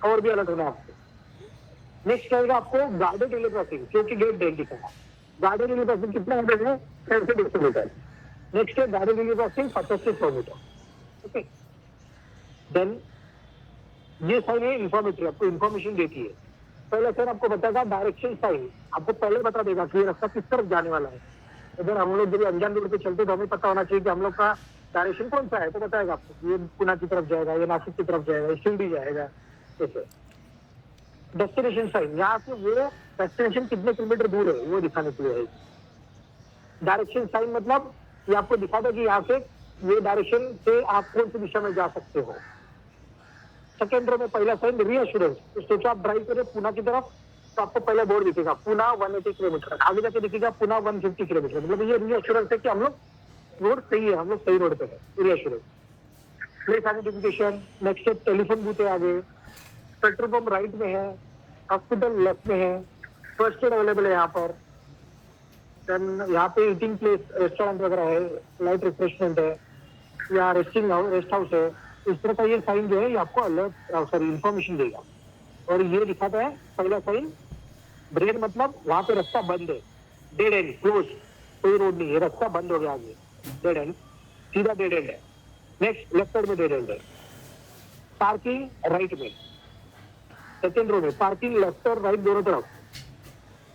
और भी अलग होना आपको। नेक्स्ट आएगा आपको गार्डेड रेलवे क्रॉसिंग, क्योंकि गेट डेट दिखा है, गार्डेड रेलवे क्रॉसिंग कितना अंदर है, 10 से 200 मीटर। नेक्स्ट है गार्डेड रेलवे क्रॉसिंग 50 से 100 मीटर। ओके, देन ये साइन है इन्फॉर्मेटिव, आपको इन्फॉर्मेशन देती है। पहले सर आपको बताएगा डायरेक्शन साइन, आपको पहले बता देगा कि ये रास्ता किस तरफ जाने वाला है। अगर हम लोग जब अनजान रोड पे चलते तो हमें पता होना चाहिए कि हम लोग का डायरेक्शन कौन सा है, तो बताएगा आपको ये पुणे की तरफ जाएगा, ये नासिक की तरफ जाएगा, ये शिरडी जाएगा, जैसे। डेस्टिनेशन साइन, यहाँ से वो डेस्टिनेशन कितने किलोमीटर दूर है वो दिखाने के लिए है। डायरेक्शन साइन मतलब ये आपको दिखाता है कि यहाँ से ये डायरेक्शन से आप कौन सी दिशा में जा सकते हो। सेकेंड रो में पहला साइन रीअश्योरेंस, तो सोचो आप ड्राइव करें पुणे की तरफ, तो आपको पहला बोर्ड दिखेगा पुणे 180 किलोमीटर, आगे जाके दिखेगा पुणे 150 किलोमीटर, मतलब ये रीअश्योरेंस है कि हम लोग रोड सही है, हम लोग सही रोड पे है, रीअश्योरेंस। प्लेस आइडेंटिफिकेशन, नेक्स्ट है टेलीफोन बूथ है आगे, पेट्रोल पंप राइट में है, हॉस्पिटल लेफ्ट में है, फर्स्ट एड अवेलेबल है यहाँ पर, देन यहाँ पे ईटिंग प्लेस रेस्टोरेंट वगैरह है, लाइट रिफ्रेशमेंट है, या रेस्ट हाउस है। इस तरह का ये साइन जो है ये आपको अलर्ट सॉरी इन्फॉर्मेशन देगा। और ये दिखाता है पहला साइन ब्रेड, मतलब वहां पे रास्ता बंद है, डेड एंड, क्लोज, कोई रोड नहीं है, रास्ता बंद हो गया आगे, डेड एंड, सीधा डेड एंड है। नेक्स्ट लेफ्ट साइड में डेड एंड है, पार्किंग राइट में, सेकेंड रो में पार्किंग लेफ्ट और राइट दोनों तरफ,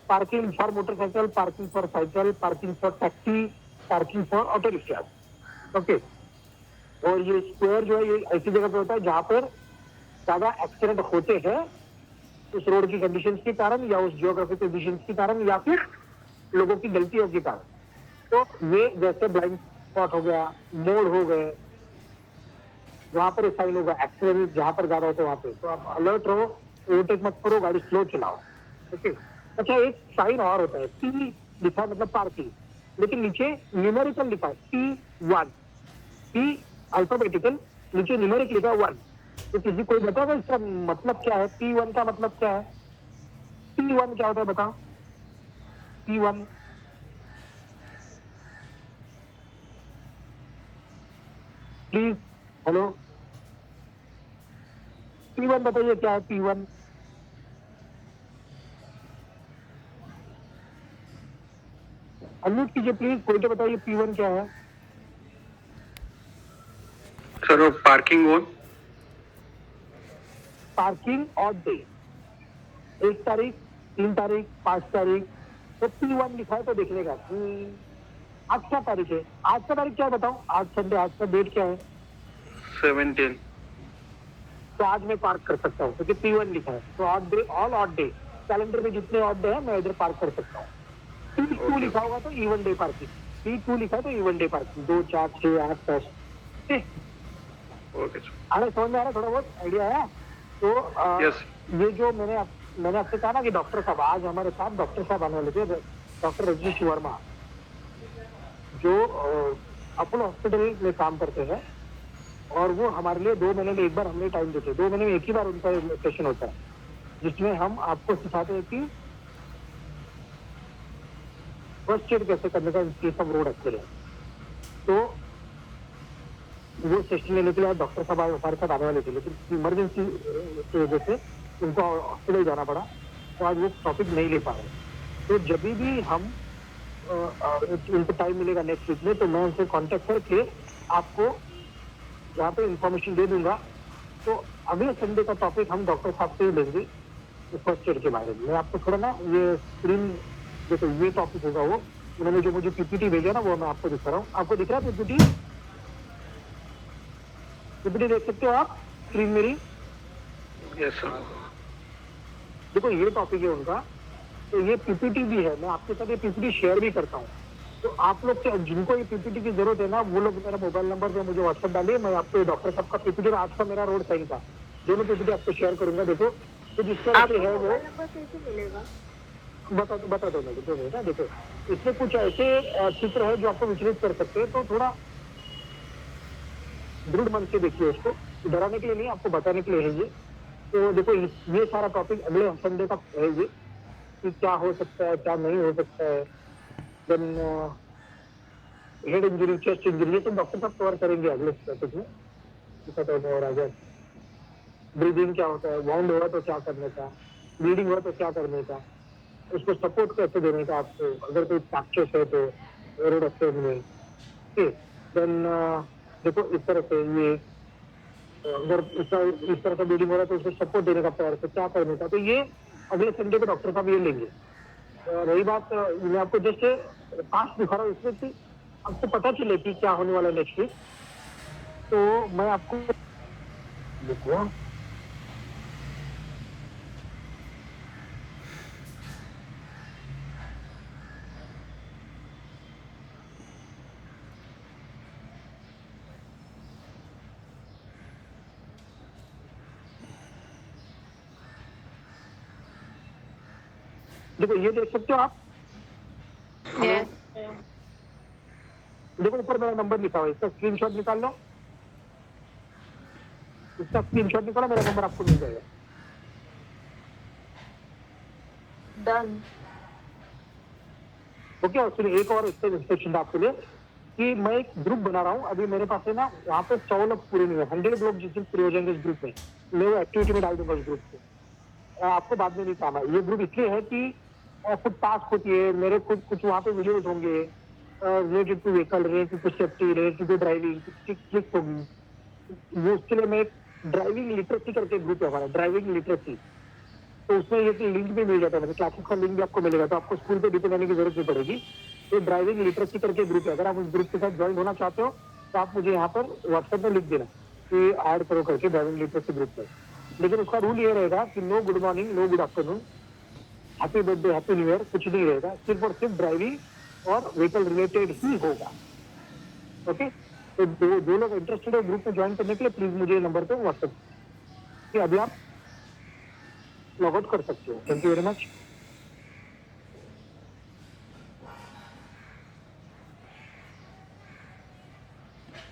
parking for motorcycle, parking for cycle, parking for taxi, parking for auto rickshaw. Okay, और ये स्क्वायर जो है ये ऐसी जगह पे होता है जहां पर ज्यादा एक्सीडेंट होते हैं उस रोड की कंडीशंस के कारण, या उस जियोग्राफिक कंडीशंस के कारण, या फिर लोगों की गलतियों के कारण। तो ये जैसे ब्लाइंड स्पॉट हो गया, मोड़ हो गए, वहां पर साइन होगा, एक्सीडेंट जहां पर ज्यादा होते वहां पे, तो आप अलर्ट रहो, ओवरटेक मत करो, गाड़ी स्लो चलाओ। ओके, अच्छा एक साइन और होता है, P लिखा मतलब पार्किंग, लेकिन नीचे न्यूमेरिकल लिखा है P1, P अल्फाबेटिकल, नीचे न्यूमेरिक लिखा 1, तो किसी कोई बताओगे इसका मतलब क्या है, P1 का मतलब क्या है, P1 क्या होता है बताओ, P1 प्लीज, हेलो, P1 बताइए क्या है P1? अनम्यूट कीजिए प्लीज, कोई तो बताइए P1 क्या है। सर पार्किंग वो पार्किंग ऑड डे, 1 तारीख, 3 तारीख, 5 तारीख, तो P1 लिखा है तो देखने का। आज क्या तारीख है, आज का तारीख क्या है बताओ, आज संडे, आज का डेट क्या है 17, तो आज मैं पार्क कर सकता हूँ क्योंकि P1 लिखा है, तो odd day, all odd day, calendar में जितने ऑड डे है मैं इधर पार्क कर सकता हूँ। P2 लिखा होगा तो इवन डे पार्किंग, P2 लिखा है तो even day parking, 2, 4, 6, 8, 10। Okay sir, अरे समझ में आ रहा है, थोड़ा बहुत आइडिया है। तो यस, ये जो मैंने आपसे कहा ना कि डॉक्टर साहब, आज हमारे साथ डॉक्टर साहब आने वाले थे, डॉक्टर रजनीश वर्मा, जो अपोलो हॉस्पिटल में काम करते हैं, और वो हमारे लिए 2 महीने में एक बार हमें टाइम देते हैं। 2 महीने में एक ही बार उनका सेशन होता है, जिसमें हम आपको सिखाते हैं कि फर्स्ट एड कैसे करने का केस ऑफ रोड एक्सीडेंट। तो वो सेशन लेने के लिए डॉक्टर साहब हमारे साथ आने वाले थे, लेकिन इमरजेंसी की वजह से उनको हॉस्पिटल जाना पड़ा, तो आज वो टॉपिक नहीं ले पा रहे। तो जब भी हम उनको टाइम मिलेगा नेक्स्ट वीक में, तो मैं उनसे कांटेक्ट करके आपको यहाँ पे इंफॉर्मेशन दे दूंगा। तो अगले संडे का टॉपिक हम डॉक्टर साहब से ही लेंगे फर्स्ट एड के बारे में। मैं आपको थोड़ा ना ये स्क्रीन, देखो ये टॉपिक होगा, वो उन्होंने जो मुझे पीपीटी भेजा ना, वो मैं आपको दिखा रहा हूँ। आपको दिख रहा है पीपीटी? पीपीटी देख सकते हो आप स्क्रीन मेरी? Yes sir. देखो ये टॉपिक है उनका, तो ये पीपीटी भी है, मैं आपके साथ ये पीपीटी शेयर भी करता हूँ। तो आप लोग जिनको ये पीपीटी की जरूरत है ना, वो लोग मेरा मोबाइल नंबर पे मुझे व्हाट्सएप डालिए, मैं आपको डॉक्टर साहब का पीपीटी, आज का मेरा रोड साइन का दोनों पीपीटी आपको शेयर करूंगा। देखो तो जिस तरह से है वो बता दो मैं, देखो इसमें कुछ ऐसे चित्र है जो आपको विचलित कर सकते हैं, तो थोड़ा दृढ़ मन से देखिए उसको, डराने के लिए नहीं, आपको बताने के लिए है ये। तो देखो ये सारा टॉपिक अगले संडे का है ये, कि क्या हो सकता है क्या नहीं हो सकता है। Then head injury, chest injury, ये तो डॉक्टर साहब कवर करेंगे अगले टॉपिक में। और आगे ब्रीदिंग क्या होता है, वाउंड हुआ तो क्या करने का, ब्लीडिंग हुआ तो क्या करने का, उसको सपोर्ट कैसे देने का आपको, अगर कोई फ्रैक्चर्स है तो रोड एक्सीडेंट में। देन देखो इस तरह से ये अगर इस तरह का ब्लीडिंग हो रहा है तो उसको सपोर्ट देने का पैर से क्या करने का, तो ये अगले संडे को डॉक्टर साहब ये लेंगे। रही बात, मैं आपको जस्ट पास दिखा रहा हूँ इसमें कि आपको पता चले कि क्या होने वाला है नेक्स्ट वीक। तो मैं आपको देखो ये देख सकते हो आप? Yes. देखो ऊपर मेरा नंबर लिखा हुआ है, इसका स्क्रीनशॉट निकाल लो, इसका स्क्रीनशॉट निकालो, मेरा नंबर आपको मिल जाएगा। Done. ओके, और फिर एक और इससे इंस्ट्रक्शन आपके लिए कि मैं एक ग्रुप बना रहा हूँ। अभी मेरे पास है ना, यहाँ पे 100 लोग पूरे नहीं है, 100 लोग जिस दिन पूरे हो जाएंगे इस ग्रुप में, मैं वो एक्टिविटी में डाल दूंगा इस ग्रुप को। आपको बाद में नहीं काम है। ये ग्रुप इसलिए है कि कुछ टास्क होती है, मेरे कुछ वहाँ पे वीडियोज होंगे related to vehicle, related to safety, related to driving, click होगी वो। उसके लिए मैं एक ड्राइविंग लिटरेसी करके ग्रुप है हमारा, ड्राइविंग लिटरेसी। तो उसमें ये लिंक भी मिल जाता है, मतलब क्लासेस का लिंक भी आपको मिलेगा, तो आपको स्कूल पे डिपेंड करने की जरूरत नहीं पड़ेगी। तो ड्राइविंग लिटरेसी करके ग्रुप है, अगर आप उस ग्रुप के साथ ज्वाइन होना चाहते हो तो आप मुझे यहाँ पर व्हाट्सएप में लिख देना कि ऐड करो करके ड्राइविंग लिटरेसी ग्रुप में। लेकिन उसका रूल ये रहेगा कि no good morning, no good afternoon, happy birthday, happy new year कुछ नहीं रहेगा, सिर्फ और सिर्फ ड्राइविंग और व्हीकल रिलेटेड ही होगा। ओके, तो जो लोग इंटरेस्टेड है ग्रुप में ज्वाइन करने के लिए प्लीज मुझे नंबर पे व्हाट्सएप, अभी आप लॉग आउट कर सकते हो। Thank you very much.